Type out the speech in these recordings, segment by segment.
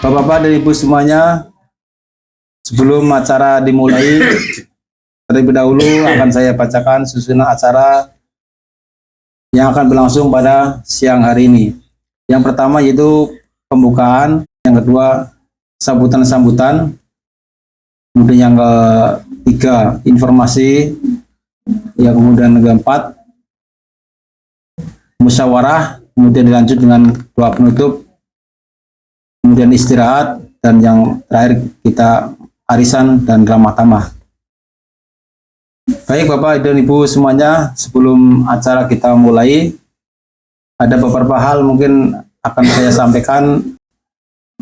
Bapak-bapak dan ibu semuanya, sebelum acara dimulai, terlebih dahulu akan saya bacakan susunan acara yang akan berlangsung pada siang hari ini. Yang pertama yaitu pembukaan, yang kedua sambutan-sambutan, kemudian yang ketiga informasi, yang kemudian yang keempat musyawarah, kemudian dilanjut dengan doa penutup, kemudian istirahat, dan yang terakhir kita arisan dan ramah tamah. Baik Bapak dan Ibu semuanya, sebelum acara kita mulai, ada beberapa hal mungkin akan saya sampaikan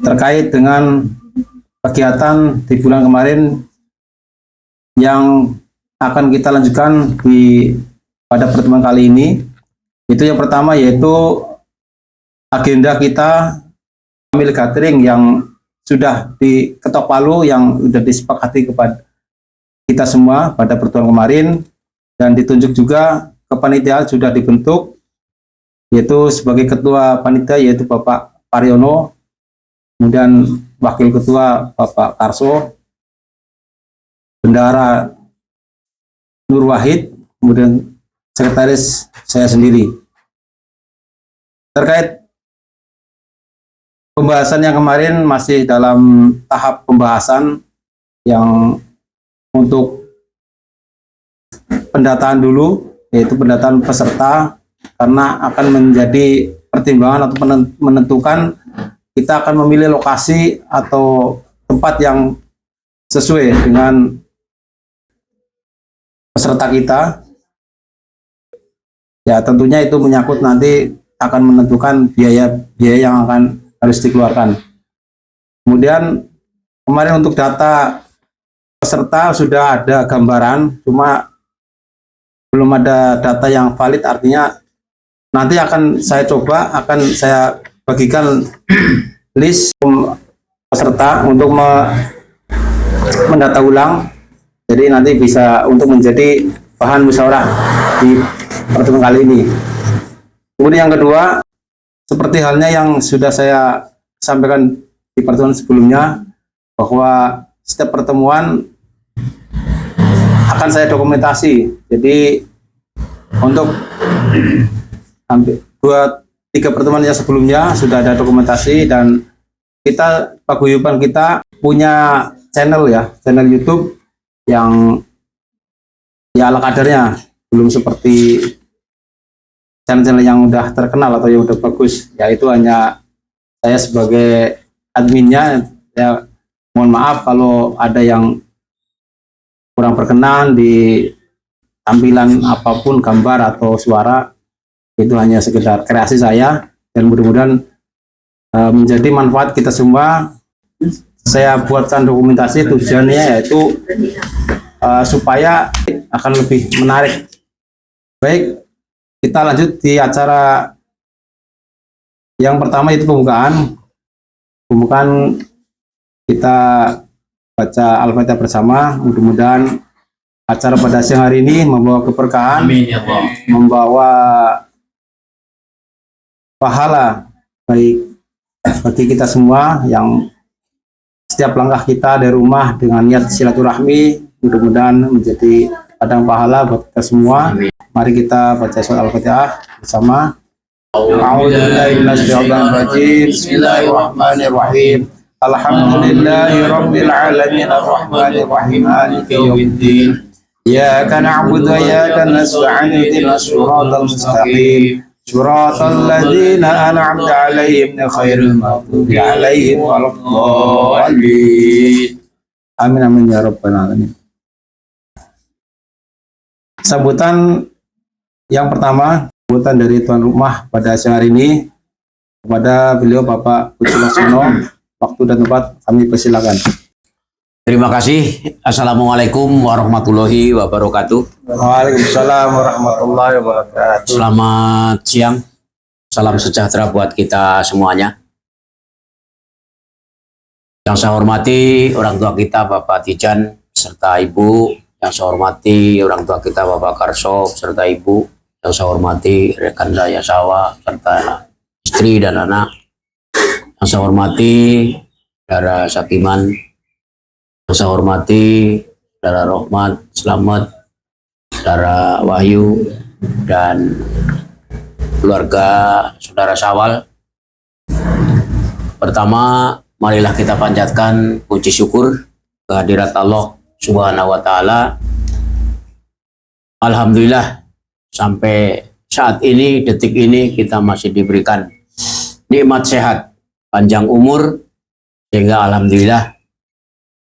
terkait dengan kegiatan di bulan kemarin yang akan kita lanjutkan pada pertemuan kali ini. Itu yang pertama yaitu agenda kita family gathering yang sudah diketok palu, yang sudah disepakati kepada kita semua pada pertemuan kemarin, dan ditunjuk juga kepanitiaan sudah dibentuk, yaitu sebagai ketua panitia yaitu Bapak Pariono, kemudian wakil ketua Bapak Karso, bendahara Nur Wahid, kemudian sekretaris saya sendiri. Terkait pembahasan yang kemarin masih dalam tahap pembahasan, yang untuk pendataan dulu, yaitu pendataan peserta, karena akan menjadi pertimbangan atau menentukan kita akan memilih lokasi atau tempat yang sesuai dengan peserta kita. Ya tentunya itu menyangkut nanti akan menentukan biaya yang akan harus dikeluarkan. Kemudian kemarin untuk data peserta sudah ada gambaran, cuma belum ada data yang valid, artinya nanti akan saya bagikan list peserta untuk mendata ulang, jadi nanti bisa untuk menjadi bahan musyawarah di pertemuan kali ini. Kemudian yang kedua, seperti halnya yang sudah saya sampaikan di pertemuan sebelumnya, bahwa setiap pertemuan akan saya dokumentasi. Jadi untuk hampir 2-3 pertemuan yang sebelumnya sudah ada dokumentasi, dan kita paguyuban kita punya channel YouTube yang ya ala kadarnya, belum seperti channel-channel yang udah terkenal atau yang udah bagus. Ya itu hanya saya sebagai adminnya, ya mohon maaf kalau ada yang kurang berkenan di tampilan apapun, gambar atau suara. Itu hanya sekedar kreasi saya, dan mudah-mudahan menjadi manfaat kita semua. Saya buatkan dokumentasi, tujuannya yaitu supaya akan lebih menarik. Baik, kita lanjut di acara yang pertama, itu pembukaan. Pembukaan kita baca Al-Fatihah bersama. Mudah-mudahan acara pada siang hari ini membawa keberkahan, membawa pahala baik bagi kita semua, yang setiap langkah kita dari rumah dengan niat silaturahmi, mudah-mudahan menjadi ladang pahala buat kita semua. Mari kita baca surat Al-Fatihah bersama. Bismillahirrahmanirrahim. Alhamdulillahirabbil alamin arrahmanir rahim maliki yaumiddin. Iyyaka na'budu wa iyyaka nasta'in ihdinas siratal mustaqim. Siratal ladzina an'amta 'alaihim ghairil maghdubi 'alaihim waladdallin. Amin amin ya rabbal alamin. Sambutan yang pertama, sambutan dari tuan rumah pada siang hari ini kepada beliau Bapak Puji Laksono. Waktu dan tempat kami persilakan. Terima kasih. Assalamualaikum warahmatullahi wabarakatuh. Waalaikumsalam warahmatullahi wabarakatuh. Selamat siang. Salam sejahtera buat kita semuanya. Yang saya hormati orang tua kita Bapak Tijan serta Ibu. Yang saya hormati orang tua kita Bapak Karso serta Ibu. Yang saya hormati rekan saya Sawa serta istri dan anak. Yang saya hormati Saudara Sakiman, yang saya hormati Saudara Rohmat, Selamat, Saudara Wahyu, dan keluarga Saudara Sawal. Pertama, marilah kita panjatkan puji syukur kehadirat Allah Subhanahu wa Ta'ala. Alhamdulillah, sampai saat ini, detik ini, kita masih diberikan nikmat sehat, panjang umur, sehingga alhamdulillah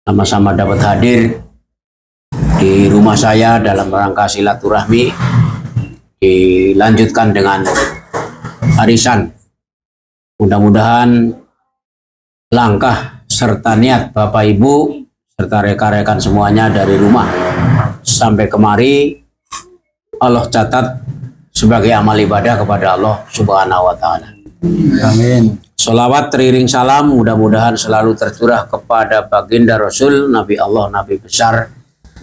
sama-sama dapat hadir di rumah saya dalam rangka silaturahmi, dilanjutkan dengan arisan. Mudah-mudahan langkah serta niat Bapak Ibu serta rekan-rekan semuanya dari rumah sampai kemari Allah catat sebagai amal ibadah kepada Allah Subhanahu wa Ta'ala. Amin. Salawat teriring salam mudah-mudahan selalu tercurah kepada baginda Rasul, Nabi Allah, Nabi besar,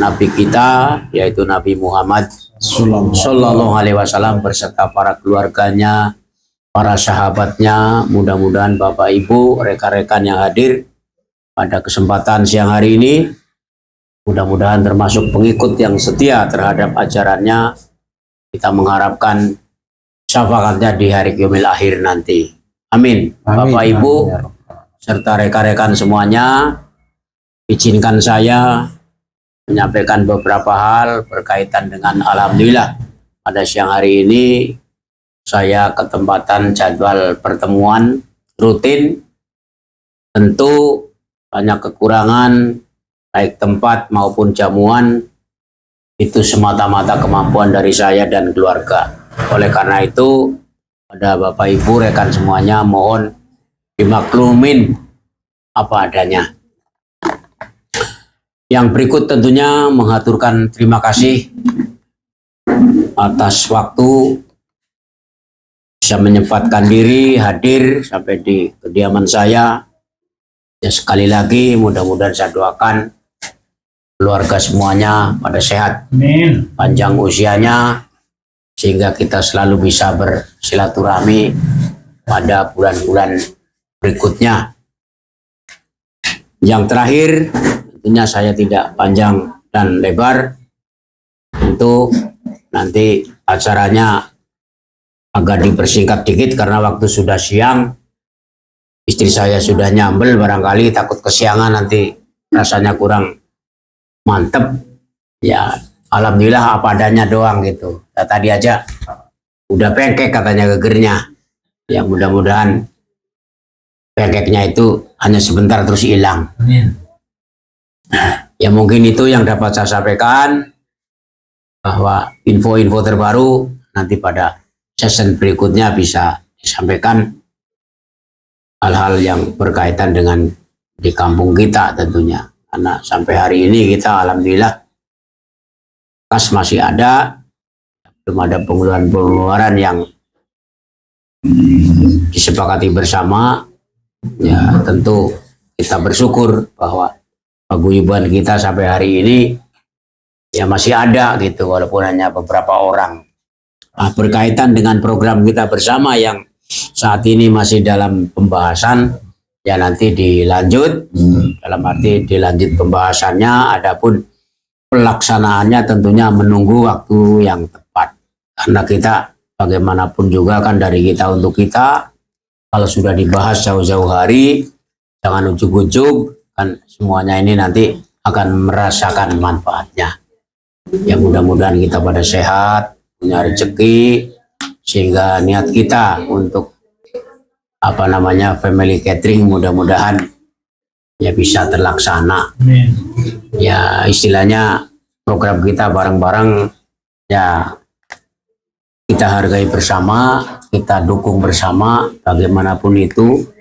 Nabi kita, yaitu Nabi Muhammad Sallallahu Alaihi Wasallam beserta para keluarganya, para sahabatnya. Mudah-mudahan Bapak Ibu, rekan-rekan yang hadir pada kesempatan siang hari ini, mudah-mudahan termasuk pengikut yang setia terhadap ajarannya. Kita mengharapkan syafaatnya di hari Yaumil Akhir nanti. Amin. Bapak Ibu serta rekan-rekan semuanya, izinkan saya menyampaikan beberapa hal berkaitan dengan alhamdulillah pada siang hari ini saya ketempatan jadwal pertemuan rutin. Tentu banyak kekurangan baik tempat maupun jamuan, itu semata-mata kemampuan dari saya dan keluarga. Oleh karena itu, pada Bapak Ibu rekan semuanya mohon dimaklumin apa adanya. Yang berikut tentunya mengaturkan terima kasih atas waktu bisa menyempatkan diri hadir sampai di kediaman saya. Ya, sekali lagi mudah-mudahan saya doakan keluarga semuanya pada sehat, Amin. panjang usianya, sehingga kita selalu bisa bersilaturahmi pada bulan-bulan berikutnya. Yang terakhir, tentunya saya tidak panjang dan lebar. Tentu nanti acaranya agak dipersingkat dikit karena waktu sudah siang. Istri saya sudah nyambel, barangkali takut kesiangan nanti rasanya kurang mantep. Ya, alhamdulillah apa adanya doang gitu. Ya, tadi aja udah pancake katanya gegernya. Ya mudah-mudahan pancake-nya itu hanya sebentar terus hilang. Amin. Ya mungkin itu yang dapat saya sampaikan, bahwa info-info terbaru nanti pada session berikutnya bisa disampaikan hal-hal yang berkaitan dengan di kampung kita tentunya. Karena sampai hari ini kita alhamdulillah kas masih ada, belum ada pengeluaran-pengeluaran yang disepakati bersama. Ya tentu kita bersyukur bahwa paguyuban kita sampai hari ini ya masih ada gitu, walaupun hanya beberapa orang. Nah, berkaitan dengan program kita bersama yang saat ini masih dalam pembahasan, ya nanti dilanjut, dalam arti dilanjut pembahasannya, adapun pelaksanaannya tentunya menunggu waktu yang tepat. Karena kita bagaimanapun juga kan dari kita untuk kita, kalau sudah dibahas jauh-jauh hari, jangan ujuk-ujuk, kan semuanya ini nanti akan merasakan manfaatnya. Ya mudah-mudahan kita pada sehat, punya rezeki, sehingga niat kita untuk family catering mudah-mudahan ya bisa terlaksana. Amin. Ya istilahnya program kita bareng-bareng ya kita hargai bersama, kita dukung bersama, bagaimanapun itu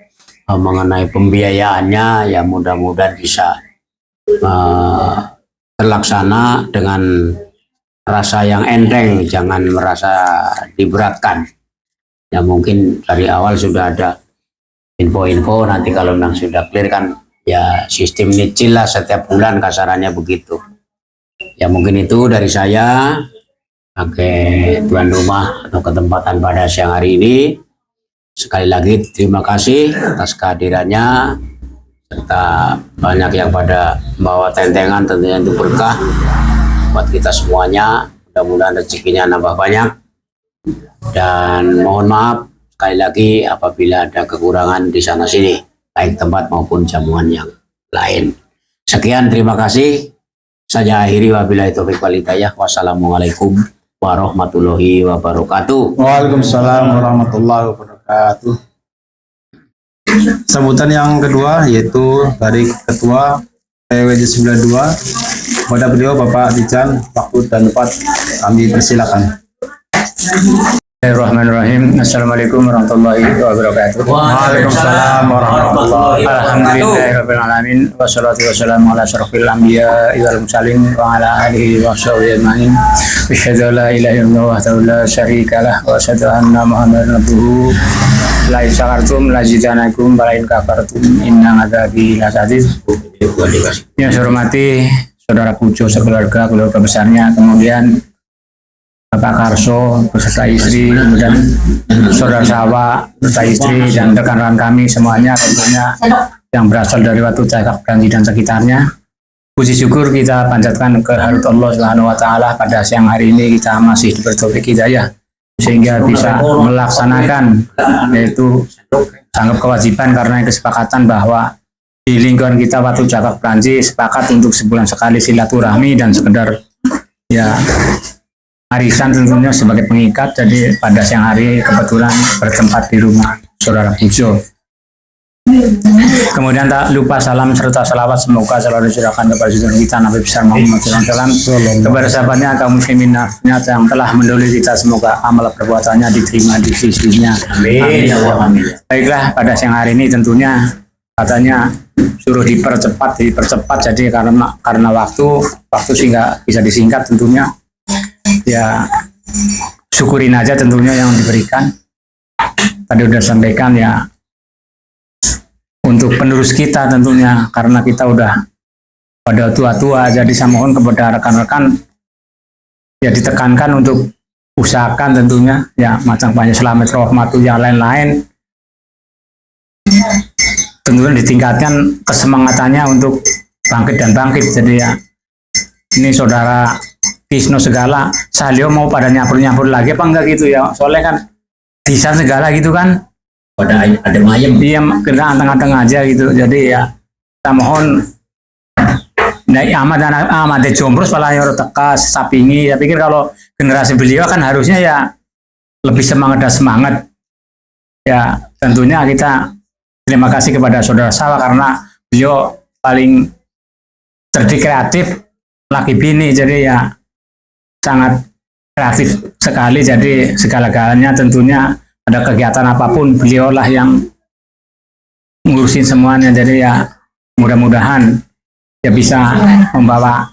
mengenai pembiayaannya ya mudah-mudahan bisa terlaksana dengan rasa yang enteng, jangan merasa diberatkan. Ya mungkin dari awal sudah ada info-info, nanti kalau memang sudah clear kan ya sistem nyicil lah setiap bulan, kasarannya begitu. Ya mungkin itu dari saya sebagai tuan rumah atau ketempatan pada siang hari ini. Sekali lagi terima kasih atas kehadirannya serta banyak yang pada bawa tentengan, tentunya itu berkah buat kita semuanya. Mudah-mudahan rezekinya nambah banyak, dan mohon maaf sekali lagi apabila ada kekurangan di sana sini, baik tempat maupun jamuan yang lain. Sekian, terima kasih. Saya akhiri, wabillahi taufiq wal hidayah. Wassalamualaikum warahmatullahi wabarakatuh. Waalaikumsalam warahmatullahi wabarakatuh. Sambutan yang kedua yaitu dari Ketua PWJ 92 kepada beliau Bapak Dijan, waktu dan tempat kami persilakan. Bismillahirrahmanirrahim. Assalamualaikum warahmatullahi wabarakatuh. Waalaikumsalam warahmatullahi wabarakatuh. Alhamdulillahirabbil alamin wassalatu wassalamu ala asyrofil anbiya wal mursalin wa ala alihi wa sahbihi ajmain. Asyhadu an la ilaha illallah wahdahu la syarika lah wa asyhadu anna Muhammadan abduhu. La in syakartum la zidanakum wa la in kafartum inna adzabi lasyadid. Yang saya hormati saudara Pujo sekeluarga, keluarga besarnya, kemudian Bapak Karso beserta istri, kemudian saudara Sawa beserta istri, dan rekan-rekan kami semuanya tentunya yang berasal dari Watu Cakak Branji dan sekitarnya. Puji syukur kita panjatkan kehadirat Allah Subhanahu wa taala pada siang hari ini kita masih diberi taufik hidayah sehingga bisa melaksanakan yaitu sanggup kewajiban karena kesepakatan bahwa di lingkungan kita Watu Cakak Branji sepakat untuk sebulan sekali silaturahmi dan sekedar ya arisan tentunya sebagai pengikat. Jadi pada siang hari kebetulan bertempat di rumah saudara Pujo. Kemudian tak lupa salam serta salawat semoga selalu dicurahkan kepada junjungan kita Nabi besar Muhammad SAW, kepada sahabatnya kaum muslimin yang telah mendahului kita, semoga amal perbuatannya diterima di sisinya. Amin. Amin. Baiklah, pada siang hari ini tentunya katanya suruh dipercepat, jadi karena waktu sehingga bisa disingkat tentunya. Ya syukurin aja tentunya yang diberikan. Tadi udah sampaikan ya untuk penerus kita tentunya, karena kita udah pada tua-tua, jadi saya mohon kepada rekan-rekan ya ditekankan untuk usahakan tentunya ya macam banyak selamat rahmatu yang lain-lain, tentunya ditingkatkan kesemangatannya untuk bangkit dan bangkit. Jadi ya ini saudara Kisno segala, Salio mau pada nyapur lagi apa enggak gitu ya, soalnya kan bisa segala gitu kan, Pada ada ayam. dia kena tengah-tengah aja gitu. Jadi ya kita mohon nah, amat jombros malah yang tekas sapingi. Saya pikir kalau generasi beliau kan harusnya ya lebih semangat dan semangat ya. Tentunya kita terima kasih kepada saudara Sawa karena beliau paling cerdik, kreatif, laki bini, jadi ya sangat kreatif sekali. Jadi segala-galanya tentunya ada kegiatan apapun beliau lah yang ngurusin semuanya. Jadi ya mudah-mudahan ya bisa membawa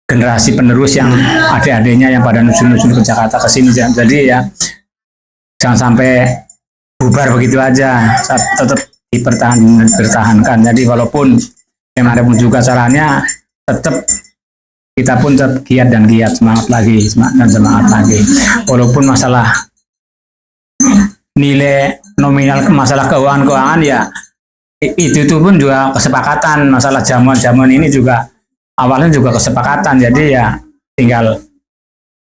generasi penerus yang adik-adiknya yang pada nusul-nusul ke Jakarta ke sini. Jadi ya jangan sampai bubar begitu aja, tetap dipertahankan. Jadi walaupun memang ada pun juga caranya, tetap kita pun tetap giat dan giat, semangat lagi. Walaupun masalah nilai nominal, masalah keuangan ya itu pun juga kesepakatan. Masalah jamuan ini juga awalnya juga kesepakatan. Jadi ya tinggal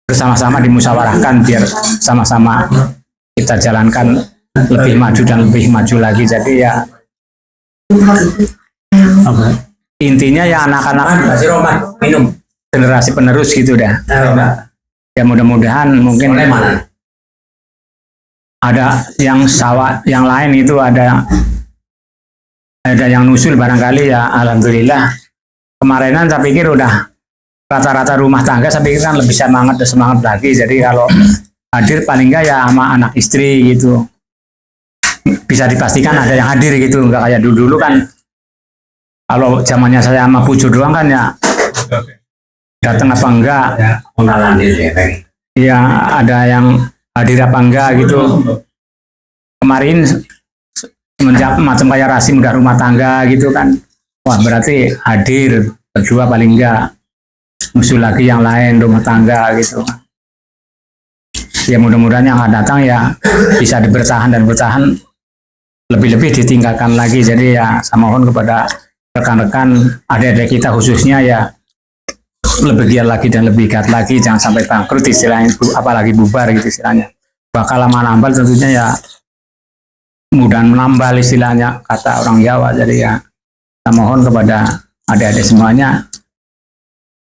bersama-sama dimusyawarahkan biar sama-sama kita jalankan lebih maju dan lebih maju lagi. Jadi ya intinya ya anak-anak Minum. generasi penerus gitu dah. Ya mudah-mudahan mungkin ada yang Sawa yang lain itu ada yang nusul barangkali ya. Alhamdulillah kemarinan saya pikir udah rata-rata rumah tangga, saya pikir kan lebih semangat lagi. Jadi kalau hadir paling enggak ya sama anak istri gitu, bisa dipastikan ada yang hadir gitu, enggak kayak dulu kan. Kalau zamannya saya sama Pujo doang kan ya datang apa enggak, ya ada yang hadir apa enggak gitu. Kemarin semenjak macam kayak Rasim udah rumah tangga gitu kan, wah berarti hadir berdua paling enggak, musuh lagi yang lain rumah tangga gitu. Ya mudah-mudahan yang akan datang ya bisa bertahan lebih-lebih ditingkatkan lagi. Jadi ya saya mohon kepada rekan-rekan adik-adik kita khususnya ya lebih giat lagi dan lebih giat lagi, jangan sampai bangkrut istilahnya, apalagi bubar gitu istilahnya. Bakal lama nambal tentunya ya mudah menambal istilahnya kata orang Jawa. Jadi ya saya mohon kepada adik-adik semuanya,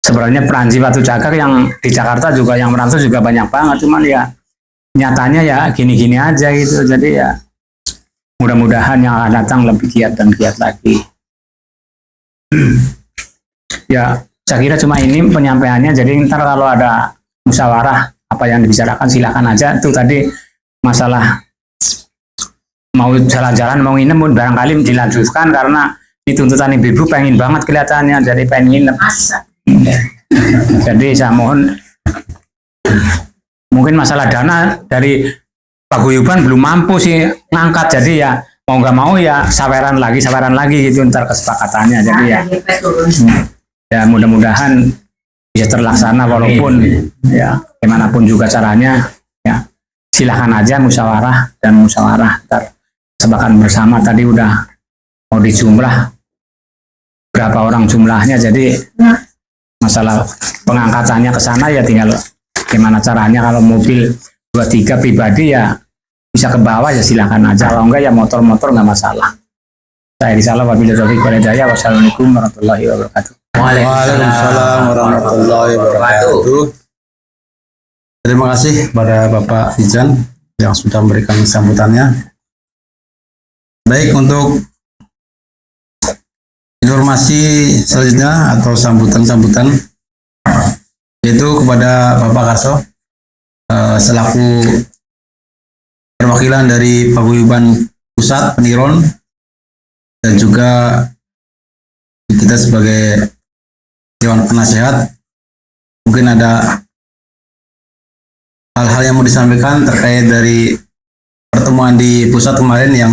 sebenarnya Peranji Watu Jagar yang di Jakarta juga yang merantau juga banyak banget, cuman ya nyatanya ya gini-gini aja gitu. Jadi ya mudah-mudahan yang akan datang lebih giat dan giat lagi. Ya saya kira cuma ini penyampaiannya. Jadi ntar kalau ada musyawarah apa yang dibicarakan silakan aja. Itu tadi masalah mau jalan-jalan mau nginep pun barangkali dilanjutkan karena ini tuntutan ibu-ibu pengen banget kelihatannya, jadi pengen nginep. Jadi saya mohon, mungkin masalah dana dari paguyuban belum mampu sih ngangkat, jadi ya mau nggak mau ya saweran lagi gitu ntar kesepakatannya. Jadi ya mudah-mudahan bisa terlaksana walaupun ya gimana pun juga caranya ya silakan aja musyawarah ntar kesepakatan bersama. Tadi udah mau dijumlah berapa orang jumlahnya, jadi masalah pengangkatannya ke sana ya tinggal gimana caranya. Kalau mobil 2-3 pribadi ya bisa ke bawah ya silakan aja, kalau enggak ya motor-motor nggak masalah. Saya Risalah wabillahi taufiq wal hidayah. Wassalamualaikum warahmatullahi wabarakatuh. Waalaikumsalam warahmatullahi wabarakatuh. Terima kasih pada Bapak Fijan yang sudah memberikan sambutannya. Baik, untuk informasi selanjutnya atau sambutan-sambutan yaitu kepada Bapak Karso selaku perwakilan dari Paguyuban Pusat Peniron dan juga kita sebagai Dewan Penasehat, mungkin ada hal-hal yang mau disampaikan terkait dari pertemuan di pusat kemarin yang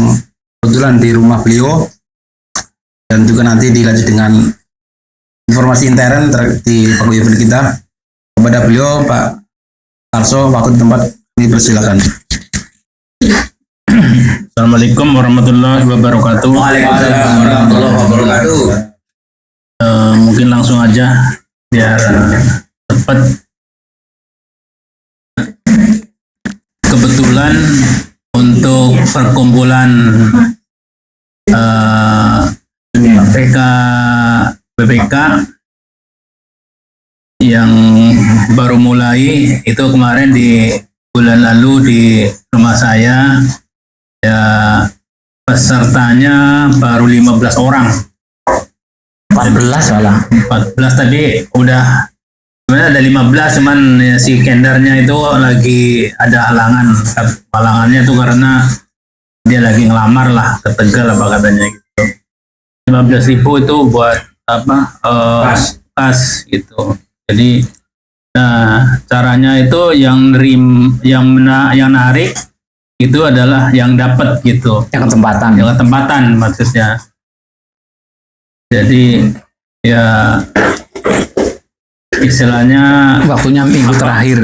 kebetulan di rumah beliau, dan juga nanti dilanjut dengan informasi intern di paguyuban kita. Kepada beliau Pak Karso, waktu tempat dipersilakan. Assalamualaikum warahmatullahi wabarakatuh. Waalaikumsalam warahmatullahi wabarakatuh. Mungkin langsung aja biar cepat. Kebetulan untuk perkumpulan BPK yang baru mulai itu kemarin di bulan lalu di rumah saya, ya pesertanya baru 15 orang. 14 malah. 14 tadi udah, sebenarnya ada 15, cuman ya si kendarnya itu lagi ada halangan. Halangannya itu karena dia lagi ngelamar lah ke Tegal apa katanya gitu. 15.000 itu buat apa? Kas gitu. Jadi nah caranya itu yang narik itu adalah yang dapat gitu. Yang ketempatan Maksudnya. Jadi ya istilahnya waktunya minggu terakhir.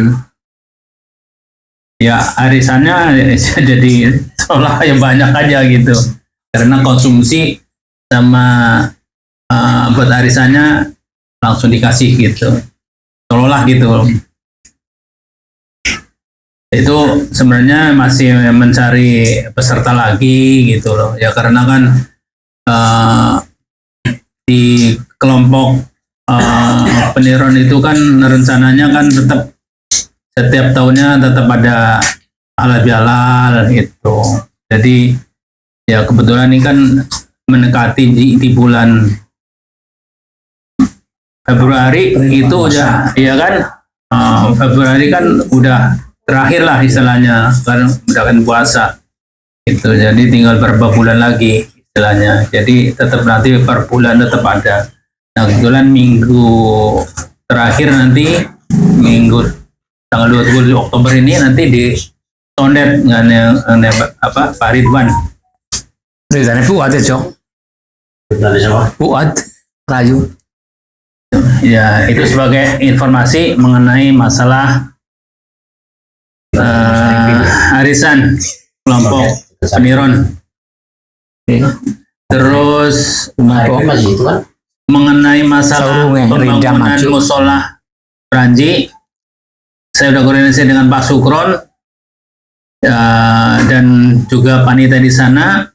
Ya arisannya jadi seolah yang banyak aja gitu, karena konsumsi sama buat arisannya langsung dikasih gitu, seolah gitu. Itu sebenarnya masih mencari peserta lagi gitu loh ya, karena kan di kelompok Peniron itu kan rencananya kan tetap setiap tahunnya tetap ada halal bihalal gitu. Jadi ya kebetulan ini kan mendekati di bulan Februari itu udah, ya kan, Februari kan udah terakhir lah istilahnya, kan udah kan puasa gitu. Jadi tinggal beberapa bulan lagi istilahnya. Jadi tetap nanti per bulan tetap ada. Nah kebetulan minggu terakhir nanti minggu tanggal 20 Oktober ini nanti di Sondet dengan apa Pak Ridwan. Ridwan Fuad ya, Cok. Fuad Rayu. Ya itu sebagai informasi mengenai masalah arisan kelompok Peniron. Terus Masih itu kan. mengenai masalah Saurunge, Rinda pembangunan Maju. musola Ranji, saya sudah koordinasi dengan Pak Sukron dan juga panitia di sana.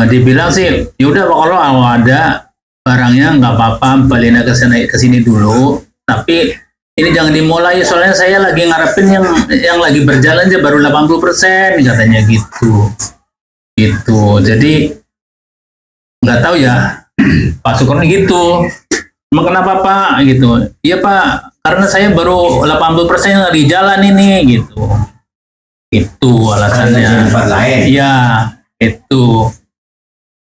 Dibilang sih, yaudah kalau ada barangnya nggak apa-apa, balikin ke sini dulu. Tapi ini jangan dimulai, soalnya saya lagi ngarepin yang lagi berjalan aja baru 80% katanya gitu. Gitu. Jadi nggak tahu ya. Pak Sukron gitu, emang kenapa Pak gitu? Iya Pak, karena saya baru 80% yang di jalan ini gitu. Itu alasannya. Tempat lain. Iya, itu.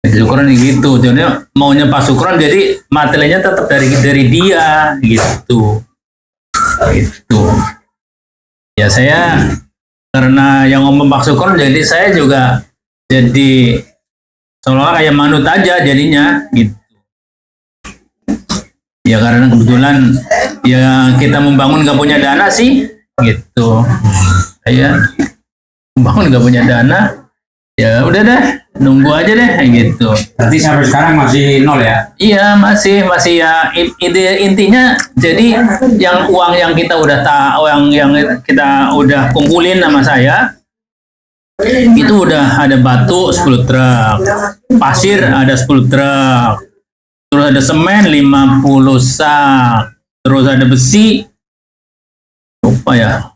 Jadi Sukron gitu. Jadi maunya Pak Sukron jadi materinya tetap dari dia gitu. Itu. Ya saya karena yang ngomong Pak Sukron jadi saya juga jadi seolah kayak manut aja jadinya gitu. Ya karena kebetulan ya kita membangun nggak punya dana sih gitu. Saya membangun nggak punya dana, ya udah deh nunggu aja deh gitu. Berarti sampai sekarang masih nol ya? Iya masih ya intinya jadi yang uang yang kita udah yang kita udah kumpulin sama saya itu udah ada batu 10 truk, pasir ada 10 truk, terus ada semen 50 sak, terus ada besi lupa ya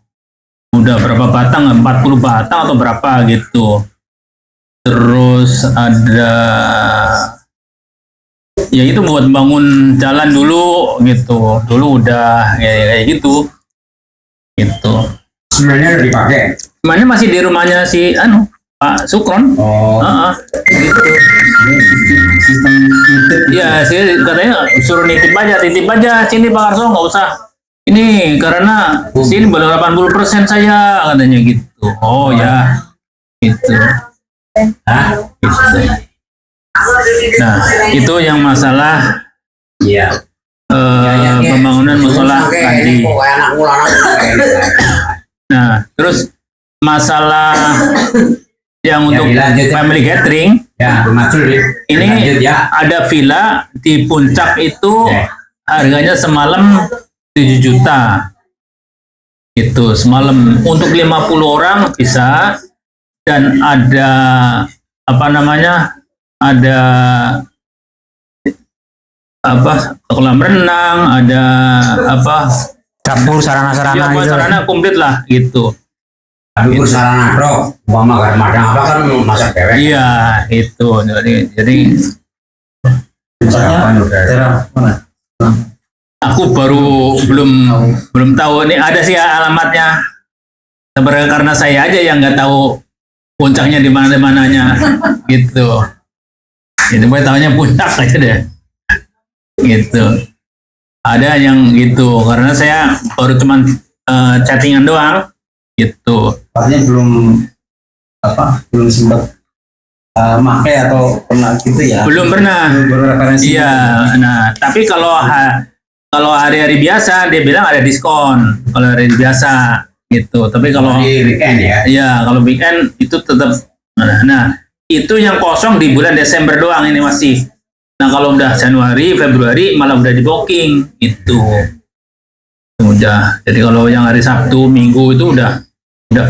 udah berapa batang, 40 batang atau berapa gitu. Terus ada ya itu buat bangun jalan dulu gitu, dulu udah kayak gitu gitu. Sebenarnya udah dipakai. Sebenarnya masih di rumahnya si Pak Sukron. Oh. Gitu. Sistem nitip. Ya, sih katanya suruh titip aja sini Pak Arso, nggak usah. Ini karena sini baru 80% saya katanya gitu. Oh ya, gitu. Hah? Gitu. Nah, itu yang masalah Iya. pembangunan musola tadi. Nah, terus masalah yang untuk dilanjut ya. family gathering Ya, Matul ini lanjut ya. ada villa di puncak itu Ya. harganya semalam 7 juta. Itu semalam untuk 50 orang bisa, dan ada apa namanya? Ada kolam renang, ada Dapur sarana-sarana ya, gitu. sarana komplit lah gitu. Aduh, sarana bro. Umpama gak madang apa kan masak dewek. Iya, itu. Jadi Daerah mana? aku baru belum tahu nih, ada sih alamatnya. Sebenarnya karena saya aja yang nggak tahu puncaknya di mana-mananya gitu. Itu gue tahunya puncak aja deh. Gitu. Ada yang gitu karena saya baru cuman chattingan doang gitu. Artinya belum sempat pakai atau pernah gitu ya? Belum pernah. Baru referensi. Iya, nah tapi kalau hari-hari biasa dia bilang ada diskon kalau hari biasa gitu. Tapi kalau Di weekend ya. iya kalau weekend itu tetap. Nah itu yang kosong di bulan Desember doang ini masih. Nah kalau udah Januari, Februari malah udah di booking itu. Udah. Jadi kalau yang hari Sabtu, Minggu itu udah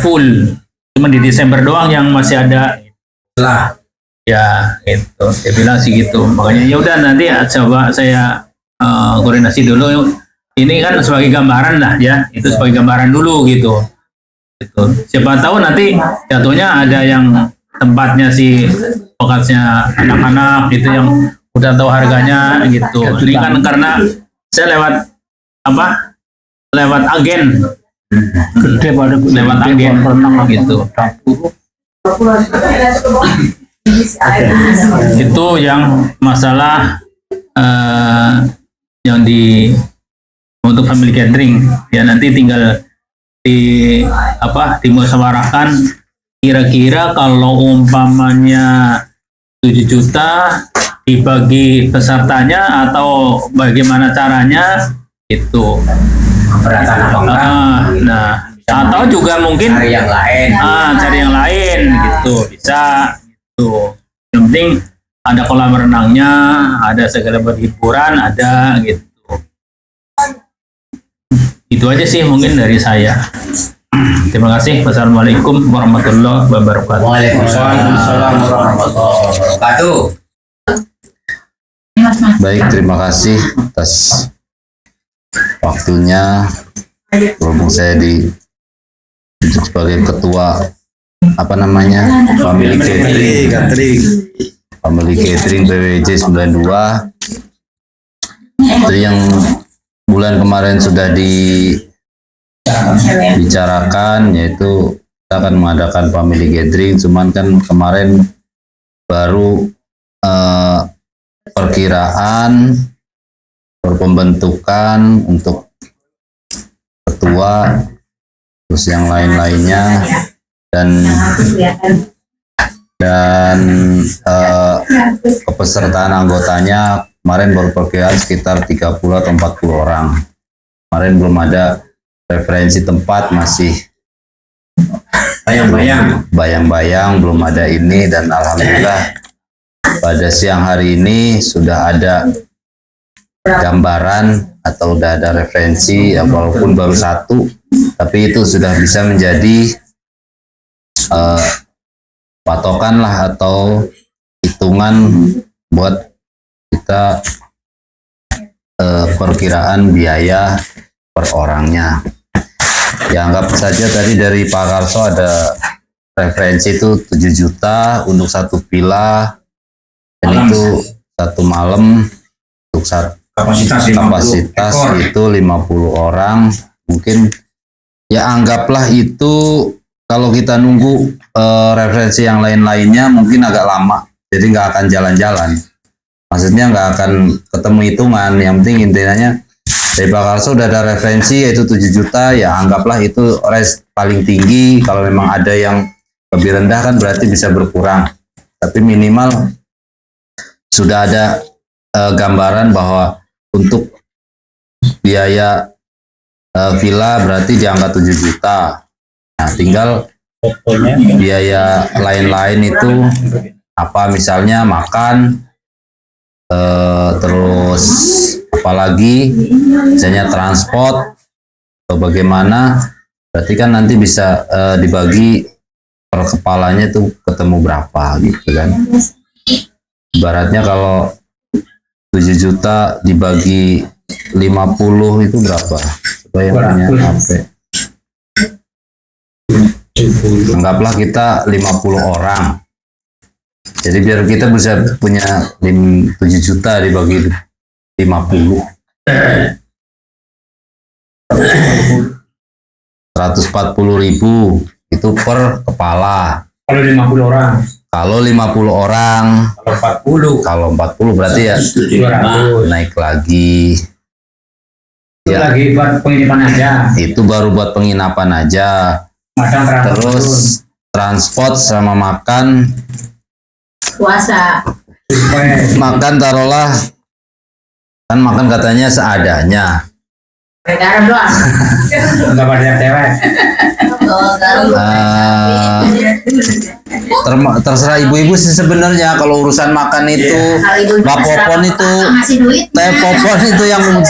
full. Cuma di Desember doang yang masih ada. Lah. Ya, gitu. Dia bilang sih gitu. Makanya ya udah nanti coba saya koordinasi dulu. Ini kan sebagai gambaran lah ya. Itu sebagai gambaran dulu gitu. Gitu. Siapa tahu nanti jatuhnya ada yang tempatnya si bekasnya anak-anak gitu yang udah tahu harganya gitu. Ini kan karena saya lewat agen. Lewat agen gitu. Itu yang masalah yang untuk family gathering ya, nanti tinggal dimusyawarahkan kira-kira kalau umpamanya 7 juta dibagi pesertanya atau bagaimana caranya itu. Keberatan atau enggak? Nah, atau juga mungkin Cari yang lain. cari yang lain gitu bisa penting ada kolam renangnya, ada segala bentuk hiburan, ada gitu. Itu aja sih mungkin dari saya. Terima kasih. Wassalamualaikum warahmatullahi wabarakatuh. Waalaikumsalam warahmatullahi wabarakatuh. Baik, terima kasih atas waktunya. Berhubung saya ditunjuk sebagai ketua family catering PWJ 92. Itu yang bulan kemarin sudah dibicarakan, yaitu kita akan mengadakan family gathering. Cuman kan kemarin baru perkiraan pembentukan untuk ketua, terus yang lain-lainnya, dan kepesertaan anggotanya kemarin baru perkiraan sekitar 30 atau 40 orang. Kemarin belum ada referensi tempat, masih bayang-bayang, belum ada ini, dan alhamdulillah pada siang hari ini sudah ada gambaran atau udah ada referensi, ya walaupun baru satu, tapi itu sudah bisa menjadi patokan lah atau hitungan buat kita perkiraan biaya per orangnya. Ya anggap saja tadi dari Pak Karso ada referensi itu 7 juta untuk satu villa, dan itu satu malam untuk kapasitas itu 50 orang. Mungkin ya anggaplah itu, kalau kita nunggu referensi yang lain-lainnya mungkin agak lama, jadi nggak akan jalan-jalan. Maksudnya nggak akan ketemu hitungan. Yang penting intinya dari Pak Karso udah ada referensi yaitu 7 juta, ya anggaplah itu res paling tinggi. Kalau memang ada yang lebih rendah kan berarti bisa berkurang, tapi minimal sudah ada gambaran bahwa untuk biaya villa berarti di angka 7 juta. Nah, tinggal biaya lain-lain itu apa, misalnya makan, terus apalagi misalnya transport atau bagaimana, berarti kan nanti bisa dibagi per kepalanya tuh ketemu berapa gitu kan. Ibaratnya kalau 7 juta dibagi 50 itu berapa? Supaya punya HP. Anggaplah kita 50 orang. Jadi biar kita bisa punya 7 juta dibagi 50. 140.000 itu per kepala. Kalau 50 orang. Kalau 50 orang. Kalau 40 berarti ya 200. naik lagi. Itu lagi buat penginapan aja. Itu baru buat penginapan aja. Terus transport sama makan. Puasa. Makan taruhlah, kan makan katanya seadanya. Garam doang. Enggak banyak cewek. Terserah ibu-ibu sih sebenarnya kalau urusan makan itu. Mbak Popon itu, Teh Popon itu yang